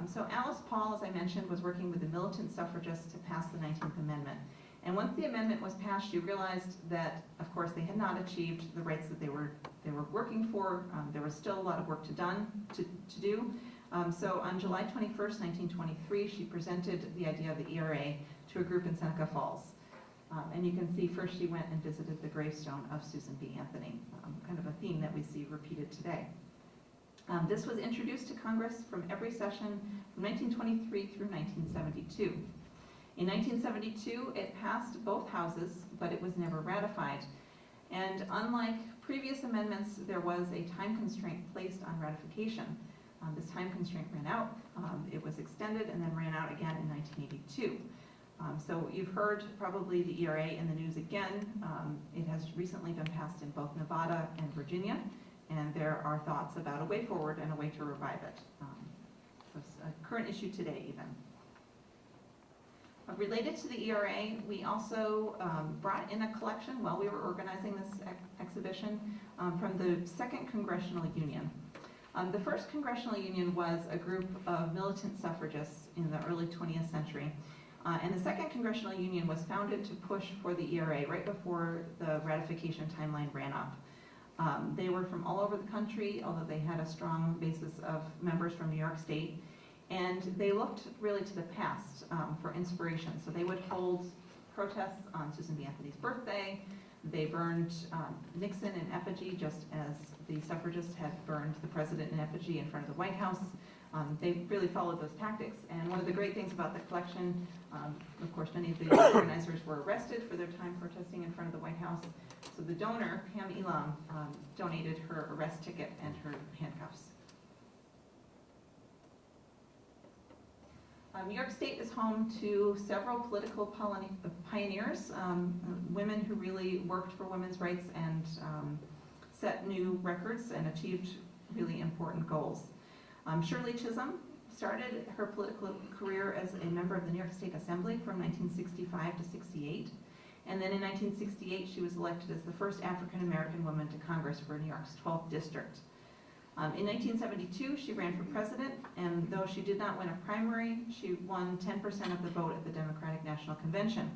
So Alice Paul, as I mentioned, was working with the militant suffragists to pass the 19th Amendment. And once the amendment was passed, she realized that, of course, they had not achieved the rights that they were working for. There was still a lot of work to do. So on July 21st, 1923, she presented the idea of the ERA to a group in Seneca Falls. And you can see first she went and visited the gravestone of Susan B. Anthony, kind of a theme that we see repeated today. This was introduced to Congress from every session from 1923 through 1972. In 1972, it passed both houses, but it was never ratified. And unlike previous amendments, there was a time constraint placed on ratification. This time constraint ran out, it was extended, and then ran out again in 1982. So you've heard probably the ERA in the news again. It has recently been passed in both Nevada and Virginia, and there are thoughts about a way forward and a way to revive it. So it's a current issue today even. Related to the ERA, we also brought in a collection while we were organizing this exhibition from the Second Congressional Union. The First Congressional Union was a group of militant suffragists in the early 20th century. And the Second Congressional Union was founded to push for the ERA right before the ratification timeline ran up. They were from all over the country, although they had a strong basis of members from New York State. And they looked really to the past for inspiration. So they would hold protests on Susan B. Anthony's birthday. They burned Nixon in effigy, just as the suffragists had burned the president in effigy in front of the White House. They really followed those tactics. And one of the great things about the collection, of course, many of the organizers were arrested for their time protesting in front of the White House. So the donor, Pam Elam, donated her arrest ticket and her handcuffs. New York State is home to several political pioneers, women who really worked for women's rights and set new records and achieved really important goals. Shirley Chisholm started her political career as a member of the New York State Assembly from 1965 to 68. And then in 1968, she was elected as the first African-American woman to Congress for New York's 12th district. In 1972, she ran for president, and though she did not win a primary, she won 10% of the vote at the Democratic National Convention.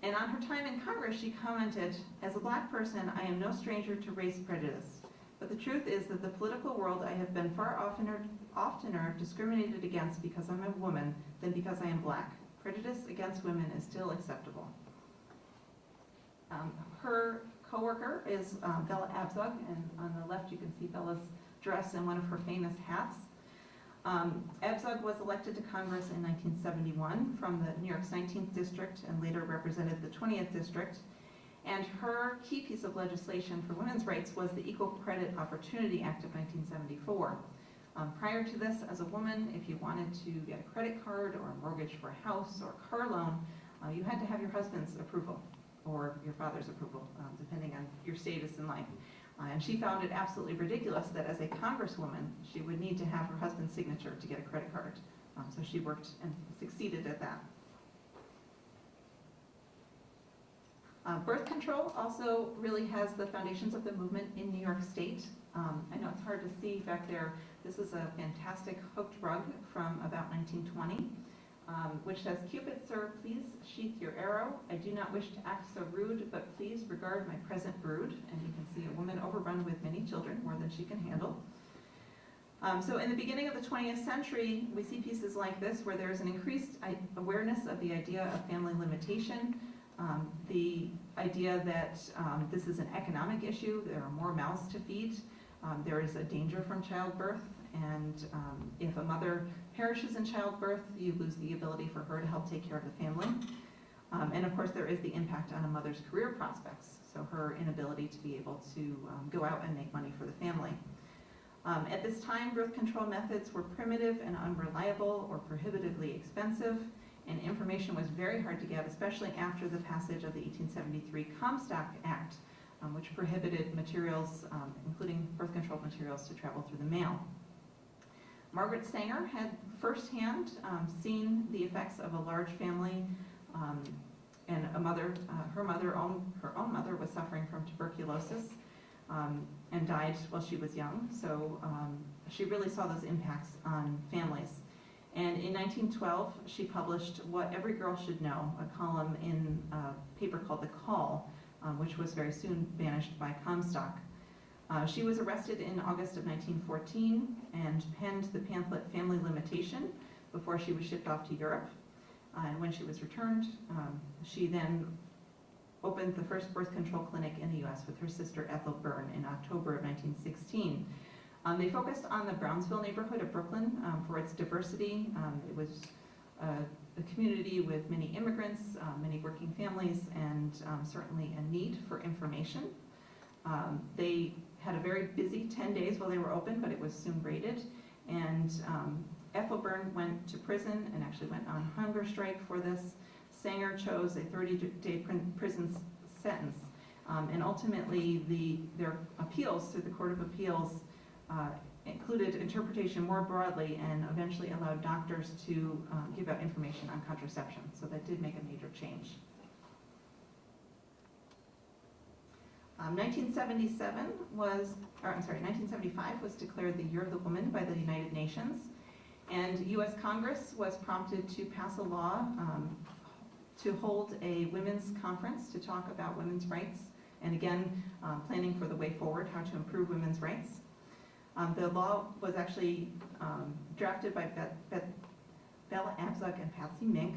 And on her time in Congress, she commented, "As a black person, I am no stranger to race prejudice. But the truth is that the political world I have been far oftener discriminated against because I'm a woman than because I am black. Prejudice against women is still acceptable." Her co-worker is Bella Abzug, and on the left you can see Bella's dress and one of her famous hats. Abzug was elected to Congress in 1971 from the New York's 19th district and later represented the 20th district. And her key piece of legislation for women's rights was the Equal Credit Opportunity Act of 1974. Prior to this, as a woman, if you wanted to get a credit card or a mortgage for a house or a car loan, you had to have your husband's approval or your father's approval, depending on your status in life. And she found it absolutely ridiculous that as a congresswoman, she would need to have her husband's signature to get a credit card. So she worked and succeeded at that. Birth control also really has the foundations of the movement in New York State. I know it's hard to see back there. This is a fantastic hooked rug from about 1920. Which says, "Cupid, sir, please sheath your arrow. I do not wish to act so rude, but please regard my present brood." And you can see a woman overrun with many children, more than she can handle. So in the beginning of the 20th century, we see pieces like this where there's an increased awareness of the idea of family limitation, the idea that this is an economic issue, there are more mouths to feed, there is a danger from childbirth, and if a mother perishes in childbirth, you lose the ability for her to help take care of the family. And of course, there is the impact on a mother's career prospects, so her inability to be able to go out and make money for the family. At this time, birth control methods were primitive and unreliable or prohibitively expensive, and information was very hard to get, especially after the passage of the 1873 Comstock Act, which prohibited materials, including birth control materials, to travel through the mail. Margaret Sanger had firsthand seen the effects of a large family, and a mother, her own mother was suffering from tuberculosis and died while she was young. So she really saw those impacts on families. And in 1912, she published What Every Girl Should Know, a column in a paper called The Call, which was very soon banished by Comstock. She was arrested in August of 1914 and penned the pamphlet Family Limitation before she was shipped off to Europe. And when she was returned, she then opened the first birth control clinic in the U.S. with her sister Ethel Byrne in October of 1916. They focused on the Brownsville neighborhood of Brooklyn for its diversity. It was a community with many immigrants, many working families, and certainly a need for information. They had a very busy 10 days while they were open, but it was soon raided. And Ethel Byrne went to prison and actually went on hunger strike for this. Sanger chose a 30-day prison sentence. And ultimately, their appeals through the Court of Appeals included interpretation more broadly and eventually allowed doctors to give out information on contraception. So that did make a major change. 1975 was declared the Year of the Woman by the United Nations, and U.S. Congress was prompted to pass a law to hold a women's conference to talk about women's rights, and again, planning for the way forward, how to improve women's rights. The law was actually drafted by Bella Abzug and Patsy Mink,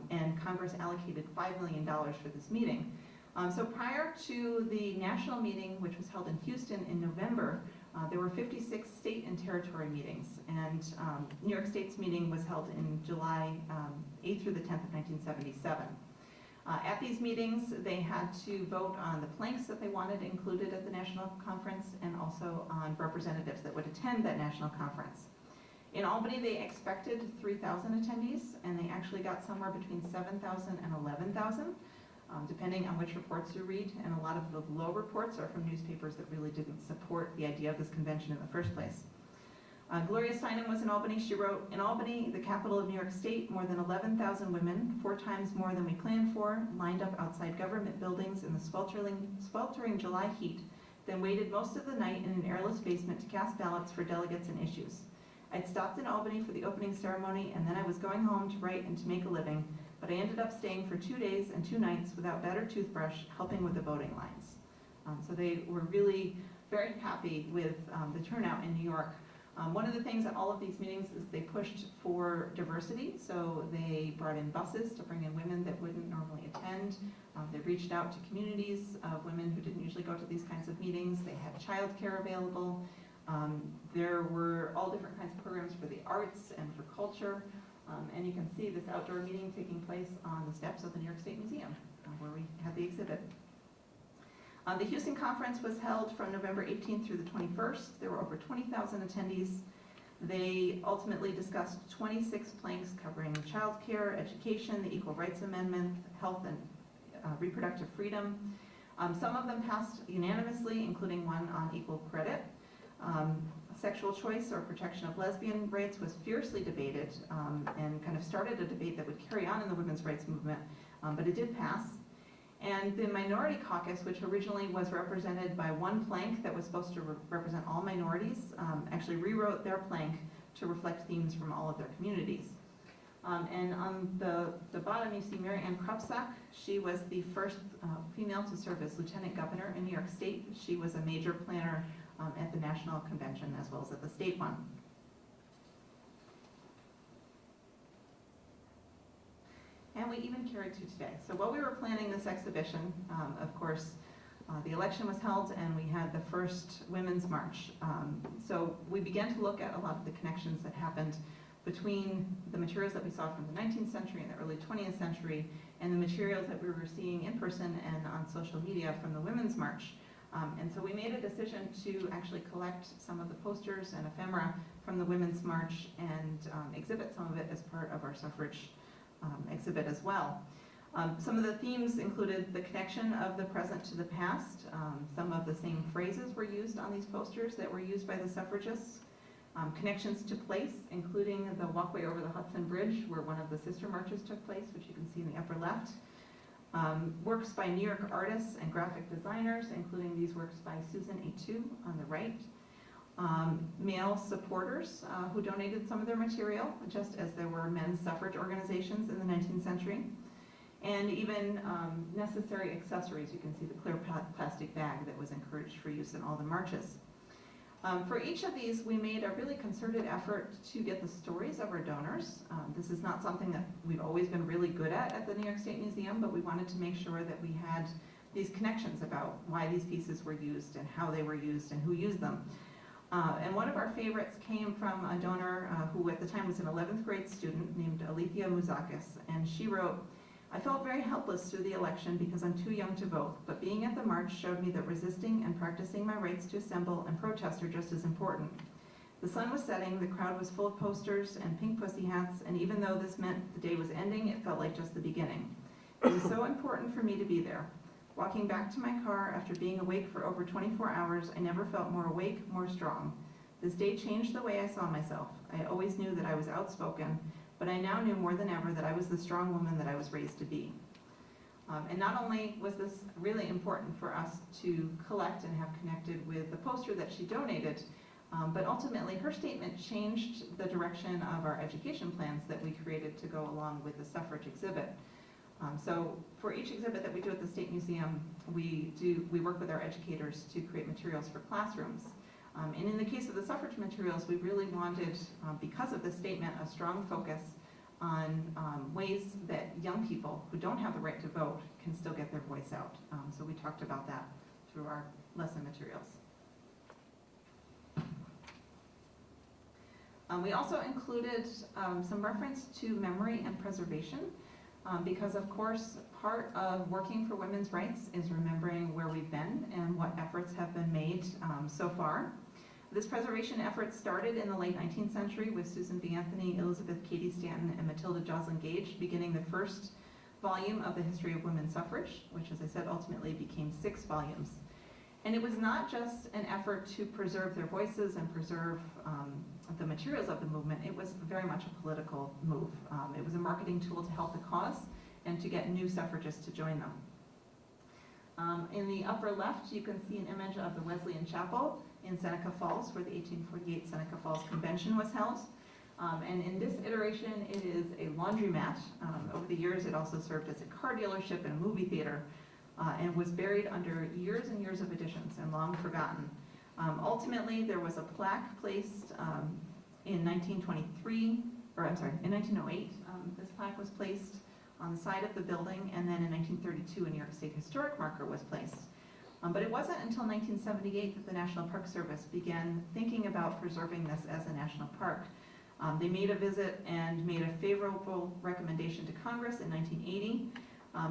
and Congress allocated $5 million for this meeting. So prior to the national meeting, which was held in Houston in November, there were 56 state and territory meetings, and New York State's meeting was held in July 8th through the 10th of 1977. At these meetings, they had to vote on the planks that they wanted included at the national conference and also on representatives that would attend that national conference. In Albany, they expected 3,000 attendees, and they actually got somewhere between 7,000 and 11,000. Depending on which reports you read, and a lot of the low reports are from newspapers that really didn't support the idea of this convention in the first place. Gloria Steinem was in Albany. She wrote, "In Albany, the capital of New York State, more than 11,000 women, 4 times more than we planned for, lined up outside government buildings in the sweltering July heat, then waited most of the night in an airless basement to cast ballots for delegates and issues. I'd stopped in Albany for the opening ceremony, and then I was going home to write and to make a living, but I ended up staying for 2 days and 2 nights without bed or toothbrush, helping with the voting lines." So they were really very happy with the turnout in New York. One of the things at all of these meetings is they pushed for diversity, so they brought in buses to bring in women that wouldn't normally attend. They reached out to communities of women who didn't usually go to these kinds of meetings. They had childcare available. There were all different kinds of programs for the arts and for culture. And you can see this outdoor meeting taking place on the steps of the New York State Museum, where we had the exhibit. The Houston Conference was held from November 18th through the 21st. There were over 20,000 attendees. They ultimately discussed 26 planks covering childcare, education, the Equal Rights Amendment, health and reproductive freedom. Some of them passed unanimously, including one on equal credit. Sexual choice or protection of lesbian rights was fiercely debated and kind of started a debate that would carry on in the women's rights movement, but it did pass. And the Minority Caucus, which originally was represented by one plank that was supposed to represent all minorities, actually rewrote their plank to reflect themes from all of their communities. And on the bottom you see Mary Ann Krupsak. She was the first female to serve as lieutenant governor in New York State. She was a major planner at the national convention as well as at the state one. And we even carried to today. So while we were planning this exhibition, of course, the election was held and we had the first Women's March. So we began to look at a lot of the connections that happened between the materials that we saw from the 19th century and the early 20th century and the materials that we were seeing in person and on social media from the Women's March. And so we made a decision to actually collect some of the posters and ephemera from the Women's March and exhibit some of it as part of our suffrage exhibit as well. Some of the themes included the connection of the present to the past. Some of the same phrases were used on these posters that were used by the suffragists. Connections to place, including the walkway over the Hudson Bridge where one of the sister marches took place, which you can see in the upper left. Works by New York artists and graphic designers, including these works by Susan Etu on the right. Male supporters who donated some of their material, just as there were men's suffrage organizations in the 19th century. And even necessary accessories. You can see the clear plastic bag that was encouraged for use in all the marches. For each of these, we made a really concerted effort to get the stories of our donors. This is not something that we've always been really good at the New York State Museum, but we wanted to make sure that we had these connections about why these pieces were used and how they were used and who used them. And one of our favorites came from a donor who at the time was an 11th grade student named Alethea Mouzakis, and she wrote, "I felt very helpless through the election because I'm too young to vote, but being at the march showed me that resisting and practicing my rights to assemble and protest are just as important. The sun was setting, the crowd was full of posters and pink pussy hats, and even though this meant the day was ending, it felt like just the beginning. It was so important for me to be there. Walking back to my car after being awake for over 24 hours, I never felt more awake, more strong. This day changed the way I saw myself. I always knew that I was outspoken, but I now knew more than ever that I was the strong woman that I was raised to be." And not only was this really important for us to collect and have connected with the poster that she donated, but ultimately her statement changed the direction of our education plans that we created to go along with the suffrage exhibit. So for each exhibit that we do at the State Museum, we work with our educators to create materials for classrooms. And in the case of the suffrage materials, we really wanted, because of this statement, a strong focus on ways that young people who don't have the right to vote can still get their voice out. So we talked about that through our lesson materials. We also included some reference to memory and preservation, because of course part of working for women's rights is remembering where we've been and what efforts have been made so far. This preservation effort started in the late 19th century with Susan B. Anthony, Elizabeth Cady Stanton, and Matilda Joslyn Gage beginning the first volume of the history of women's suffrage, which, as I said, ultimately became 6 volumes. And it was not just an effort to preserve their voices and preserve the materials of the movement, it was very much a political move. It was a marketing tool to help the cause and to get new suffragists to join them. In the upper left, you can see an image of the Wesleyan Chapel in Seneca Falls, where the 1848 Seneca Falls Convention was held. And in this iteration, it is a laundromat. Over the years, it also served as a car dealership and a movie theater, and was buried under years and years of additions and long forgotten. Ultimately, there was a plaque placed in 1923, or I'm sorry, in 1908. This plaque was placed on the side of the building, and then in 1932, a New York State Historic Marker was placed. But it wasn't until 1978 that the National Park Service began thinking about preserving this as a national park. They made a visit and made a favorable recommendation to Congress in 1980,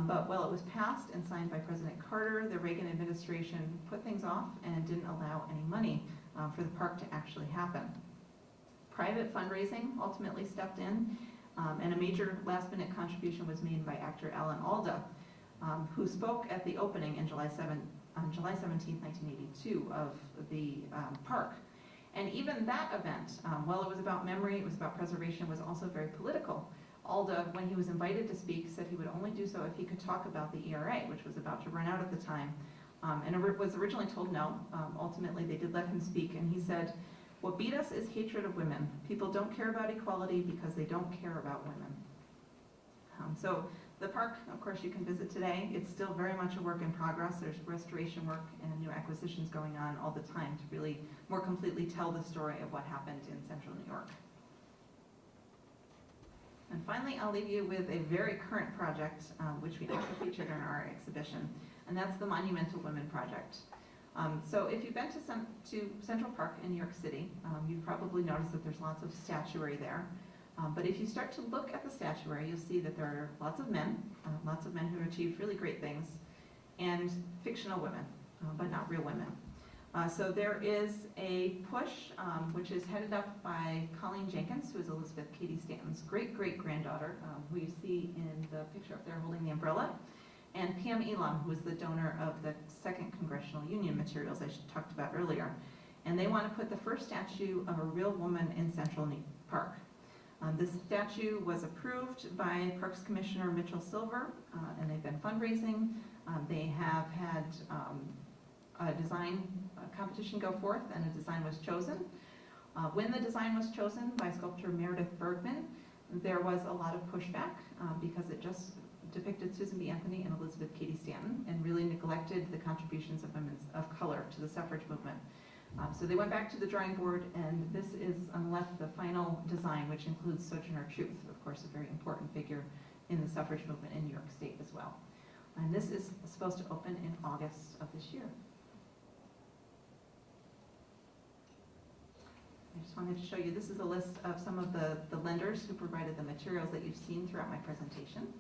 but while it was passed and signed by President Carter, the Reagan administration put things off and didn't allow any money for the park to actually happen. Private fundraising ultimately stepped in, and a major last-minute contribution was made by actor Alan Alda, who spoke at the opening on July 17, 1982 of the park. And even that event, while it was about memory, it was about preservation, was also very political. Alda, when he was invited to speak, said he would only do so if he could talk about the ERA, which was about to run out at the time, and was originally told no. Ultimately, they did let him speak, and he said, "What beat us is hatred of women. People don't care about equality because they don't care about women." So the park, of course, you can visit today. It's still very much a work in progress. There's restoration work and new acquisitions going on all the time to really more completely tell the story of what happened in central New York. And finally, I'll leave you with a very current project, which we also featured in our exhibition, and that's the Monumental Women Project. So if you've been to Central Park in New York City, you've probably noticed that there's lots of statuary there. But if you start to look at the statuary, you'll see that there are lots of men who achieved really great things, and fictional women, but not real women. So there is a push, which is headed up by Colleen Jenkins, who is Elizabeth Cady Stanton's great-great-granddaughter, who you see in the picture up there holding the umbrella, and Pam Elam, who is the donor of the Second Congressional Union materials I talked about earlier. And they want to put the first statue of a real woman in Central Park. This statue was approved by Parks Commissioner Mitchell Silver, and they've been fundraising. They have had a design competition go forth, and a design was chosen. When the design was chosen by sculptor Meredith Bergman, there was a lot of pushback because it just depicted Susan B. Anthony and Elizabeth Cady Stanton and really neglected the contributions of women of color to the suffrage movement. So they went back to the drawing board, and this is on the left the final design, which includes Sojourner Truth, of course a very important figure in the suffrage movement in New York State as well. And this is supposed to open in August of this year. I just wanted to show you, this is a list of some of the lenders who provided the materials that you've seen throughout my presentation,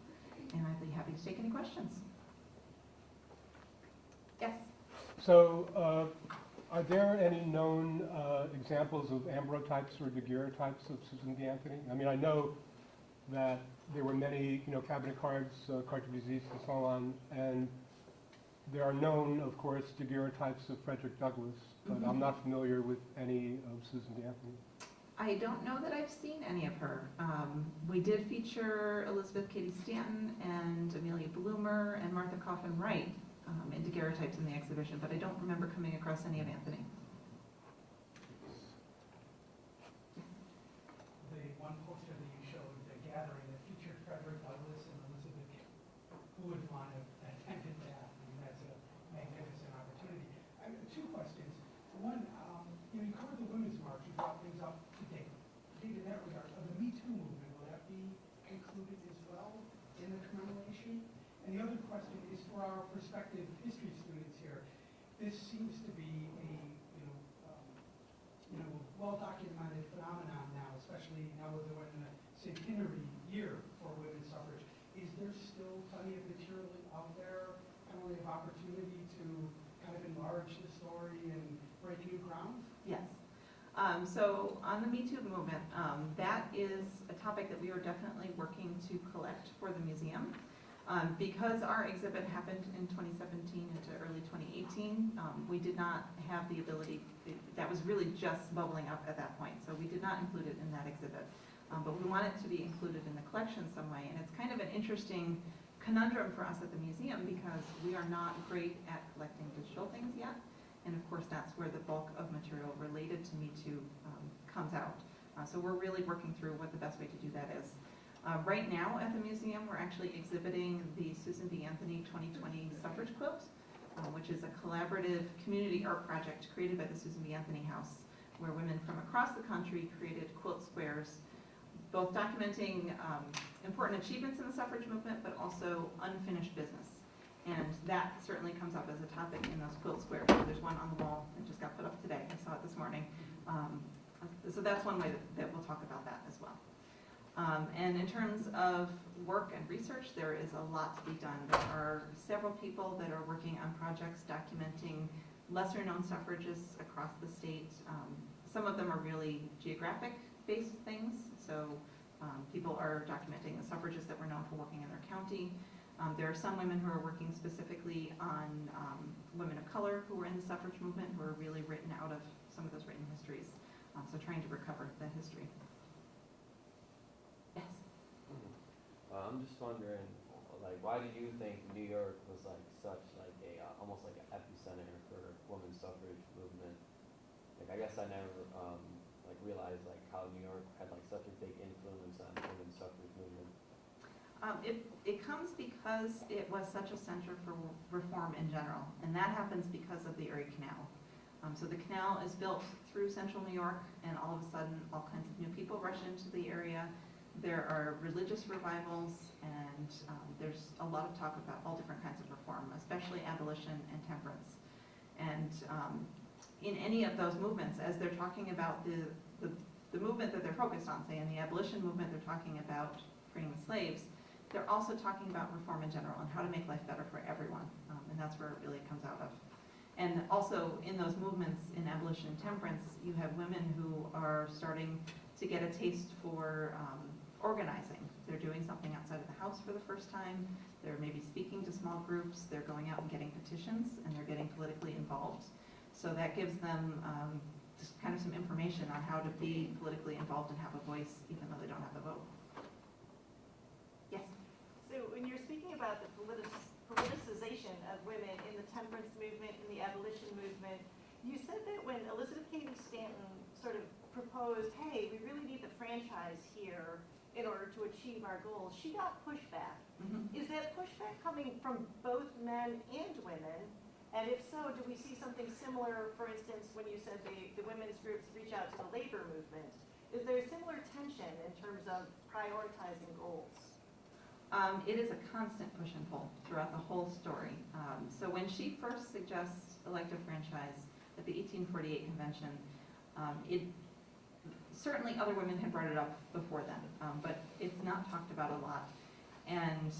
and I'd be happy to take any questions. Yes? So, are there any known examples of ambrotypes or daguerreotypes of Susan B. Anthony? I mean, I know that there were many, cabinet cards, carte de visite, and so on, and there are known, of course, daguerreotypes of Frederick Douglass, but I'm not familiar with any of Susan B. Anthony. I don't know that I've seen any of her. We did feature Elizabeth Cady Stanton and Amelia Bloomer and Martha Coffin Wright in daguerreotypes in the exhibition, but I don't remember coming across any of Anthony. The one poster that you showed, the gathering that featured Frederick Douglass and Elizabeth, who would want to attend that? I mean, that's a magnificent opportunity. I have two questions. One, you covered the Women's March, you brought things up to date. In that regard, of the Me Too movement, will that be included as well in the commemoration? And the other question is for our prospective history students here. This seems to be a well-documented phenomenon now, especially now that we're in the centenary year for women's suffrage. Is there still plenty of material out there, plenty of opportunity to kind of enlarge the story and break new ground? Yes. So on the Me Too movement, that is a topic that we are definitely working to collect for the museum. Because our exhibit happened in 2017 into early 2018, 2018, we did not have the ability, that was really just bubbling up at that point, so we did not include it in that exhibit. But we want it to be included in the collection some way, and it's kind of an interesting conundrum for us at the museum because we are not great at collecting digital things yet, and of course that's where the bulk of material related to Me Too comes out. So we're really working through what the best way to do that is. Right now at the museum, we're actually exhibiting the Susan B. Anthony 2020 Suffrage Quilt, which is a collaborative community art project created by the Susan B. Anthony House, where women from across the country created quilt squares, both documenting important achievements in the suffrage movement, but also unfinished business. And that certainly comes up as a topic in those quilt squares. So there's one on the wall that just got put up today. I saw it this morning. So that's one way that we'll talk about that as well. And in terms of work and research, there is a lot to be done. There are several people that are working on projects documenting lesser known suffragists across the state. Some of them are really geographic-based things. So people are documenting the suffragists that were known for working in their county. There are some women who are working specifically on women of color who were in the suffrage movement, who are really written out of some of those written histories. So trying to recover that history. Yes? I'm just wondering, like, why do you think New York was like such like a almost like an epicenter for women's suffrage movement? Like, I guess I never like realized like how New York had like such a big influence on women's suffrage movement. It comes because it was such a center for reform in general, and that happens because of the Erie Canal. So the canal is built through central New York, and all of a sudden all kinds of new people rush into the area. There are religious revivals, and there's a lot of talk about all different kinds of reform, especially abolition and temperance. And in any of those movements, as they're talking about the movement that they're focused on, say in the abolition movement, they're talking about freeing the slaves, they're also talking about reform in general and how to make life better for everyone. And that's where it really comes out of. And also in those movements in abolition and temperance, you have women who are starting to get a taste for organizing. They're doing something outside of the house for the first time. They're maybe speaking to small groups. They're going out and getting petitions, and they're getting politically involved. So that gives them just kind of some information on how to be politically involved and have a voice, even though they don't have the vote. Yes? So when you're speaking about the politicization of women in the temperance movement, in the abolition movement, you said that when Elizabeth Cady Stanton sort of proposed, hey, we really need the franchise here in order to achieve our goals, she got pushback. Mm-hmm. Is that pushback coming from both men and women? And if so, do we see something similar, for instance, when you said the women's groups reach out to the labor movement? Is there a similar tension in terms of prioritizing goals? It is a constant push and pull throughout the whole story. So when she first suggests elective franchise at the 1848 convention, certainly other women had brought it up before then, but it's not talked about a lot. And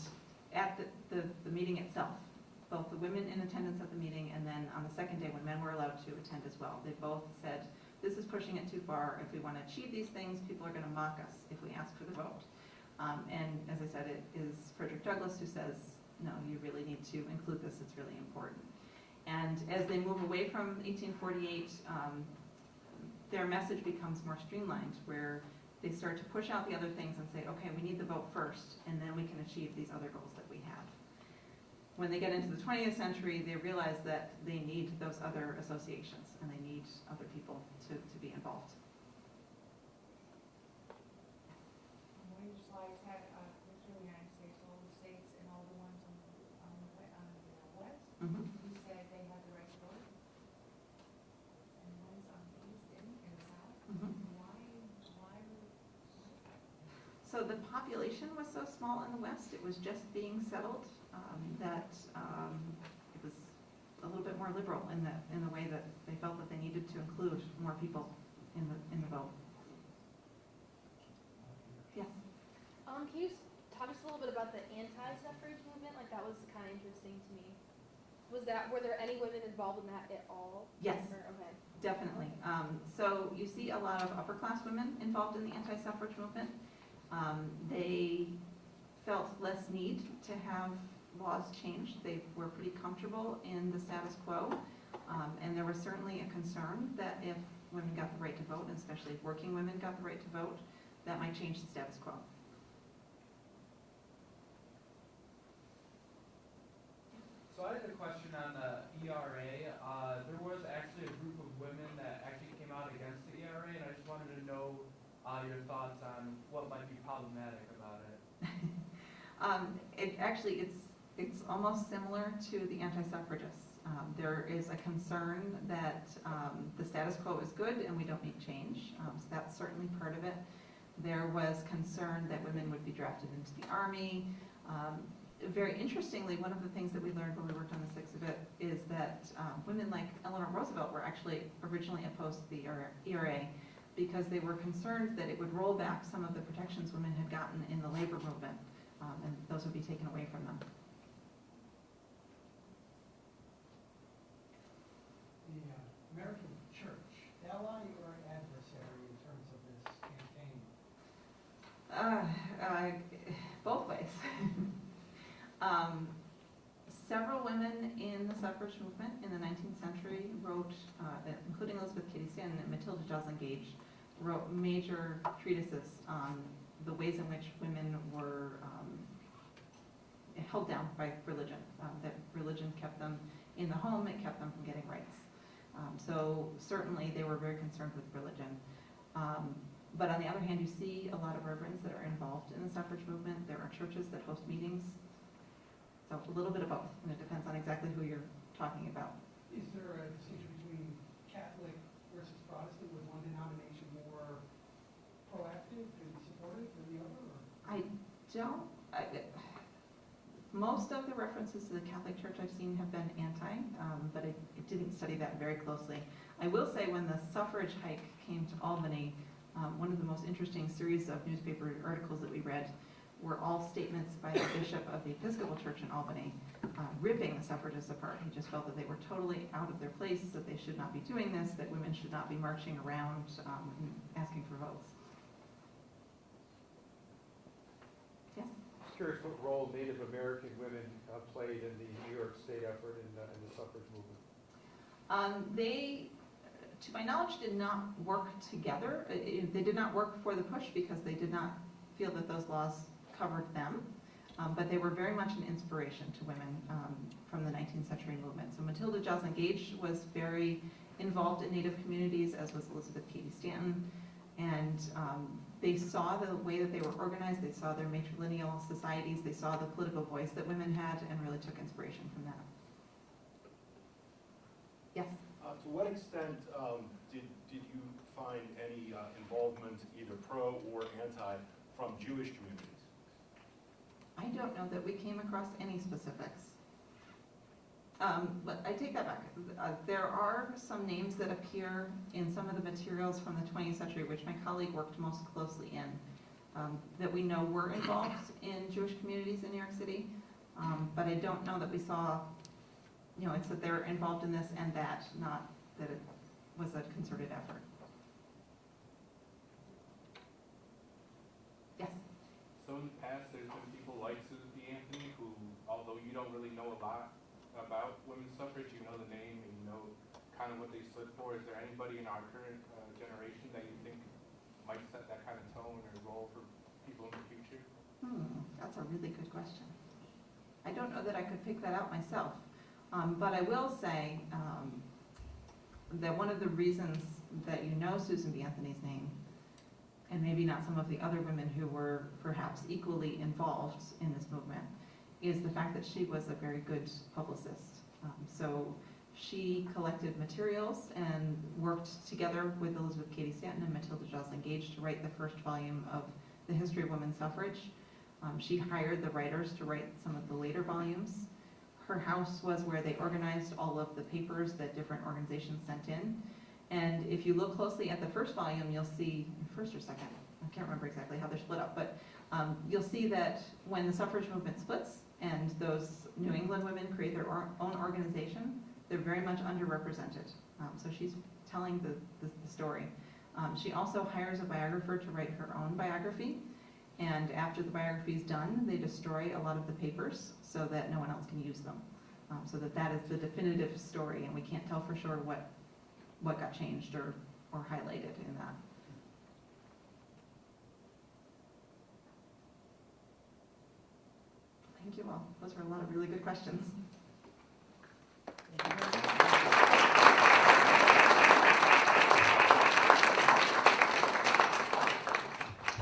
at the meeting itself, both the women in attendance at the meeting and then on the second day when men were allowed to attend as well, they both said, this is pushing it too far. If we want to achieve these things, people are going to mock us if we ask for the vote. And as I said, it is Frederick Douglass who says, no, you really need to include this, it's really important. And as they move away from 1848, their message becomes more streamlined, where they start to push out the other things and say, okay, we need the vote first, and then we can achieve these other goals that we have. When they get into the 20th century, they realize that they need those other associations, and they need other people to be involved. One of your slides had picture of the United States, all the states and all the ones on the west. Mm-hmm. You said they had the right to vote, and the ones on the east didn't, and the south. Mm-hmm. Why? So the population was so small in the West, it was just being settled, that it was a little bit more liberal in the way that they felt that they needed to include more people in the vote. Yes? Can you talk us a little bit about the anti-suffrage movement? Like, that was kind of interesting to me. Were there any women involved in that at all? Yes. Okay. Definitely. So you see a lot of upper class women involved in the anti-suffrage movement. They felt less need to have laws changed. They were pretty comfortable in the status quo. And there was certainly a concern that if women got the right to vote, and especially if working women got the right to vote, that might change the status quo. So I had a question on the ERA. There was actually a group of women that actually came out against the ERA, and I just wanted to know your thoughts on what might be problematic about it. It's almost similar to the anti-suffragists. There is a concern that the status quo is good and we don't need change. So that's certainly part of it. There was concern that women would be drafted into the Army. Very interestingly, one of the things that we learned when we worked on the Six of It is that women like Eleanor Roosevelt were actually originally opposed to the ERA because they were concerned that it would roll back some of the protections women had gotten in the labor movement, and those would be taken away from them. The American Church, ally or adversary in terms of this campaign? Both ways. Several women in the suffrage movement in the 19th century wrote, including Elizabeth Cady Stanton and Matilda Joslyn Gage, wrote major treatises on the ways in which women were held down by religion, that religion kept them in the home, it kept them from getting rights. So certainly they were very concerned with religion. But on the other hand, you see a lot of reverends that are involved in the suffrage movement. There are churches that host meetings. So a little bit of both, and it depends on exactly who you're talking about. Is there a distinction between Catholic versus Protestant? Was one denomination more proactive and supportive than the other? Or? Most of the references to the Catholic Church I've seen have been anti, but I didn't study that very closely. I will say when the suffrage hike came to Albany, one of the most interesting series of newspaper articles that we read were all statements by the Bishop of the Episcopal Church in Albany, ripping the suffragists apart. He just felt that they were totally out of their place, that they should not be doing this, that women should not be marching around and asking for votes. Yes? Just curious what role Native American women played in the New York State effort in the suffrage movement. They, to my knowledge, did not work together. They did not work for the push because they did not feel that those laws covered them, but they were very much an inspiration to women from the 19th century movement. So Matilda Joslyn Gage was very involved in Native communities, as was Elizabeth Cady Stanton, and they saw the way that they were organized, they saw their matrilineal societies, they saw the political voice that women had, and really took inspiration from that. Yes? To what extent did you find any involvement, either pro or anti, from Jewish communities? I don't know that we came across any specifics. But I take that back. There are some names that appear in some of the materials from the 20th century, which my colleague worked most closely in, that we know were involved in Jewish communities in New York City. But I don't know that we saw, it's that they're involved in this and that, not that it was a concerted effort. Yes? So in the past, there's been people like Susan B. Anthony who, although you don't really know a lot about women's suffrage, you know the name and you know kind of what they stood for. Is there anybody in our current generation that you think might set that kind of tone or role for people in the future? That's a really good question. I don't know that I could pick that out myself. But I will say that one of the reasons that you know Susan B. Anthony's name, and maybe not some of the other women who were perhaps equally involved in this movement, is the fact that she was a very good publicist. So she collected materials and worked together with Elizabeth Cady Stanton and Matilda Joslyn Gage to write the first volume of The History of Women's Suffrage. She hired the writers to write some of the later volumes. Her house was where they organized all of the papers that different organizations sent in. And if you look closely at the first volume, you'll see, first or second, I can't remember exactly how they're split up, but you'll see that when the suffrage movement splits and those New England women create their own organization, they're very much underrepresented. So she's telling the story. She also hires a biographer to write her own biography. And after the biography is done, they destroy a lot of the papers so that no one else can use them. So that is the definitive story, and we can't tell for sure what got changed or highlighted in that. Thank you all. Those were a lot of really good questions.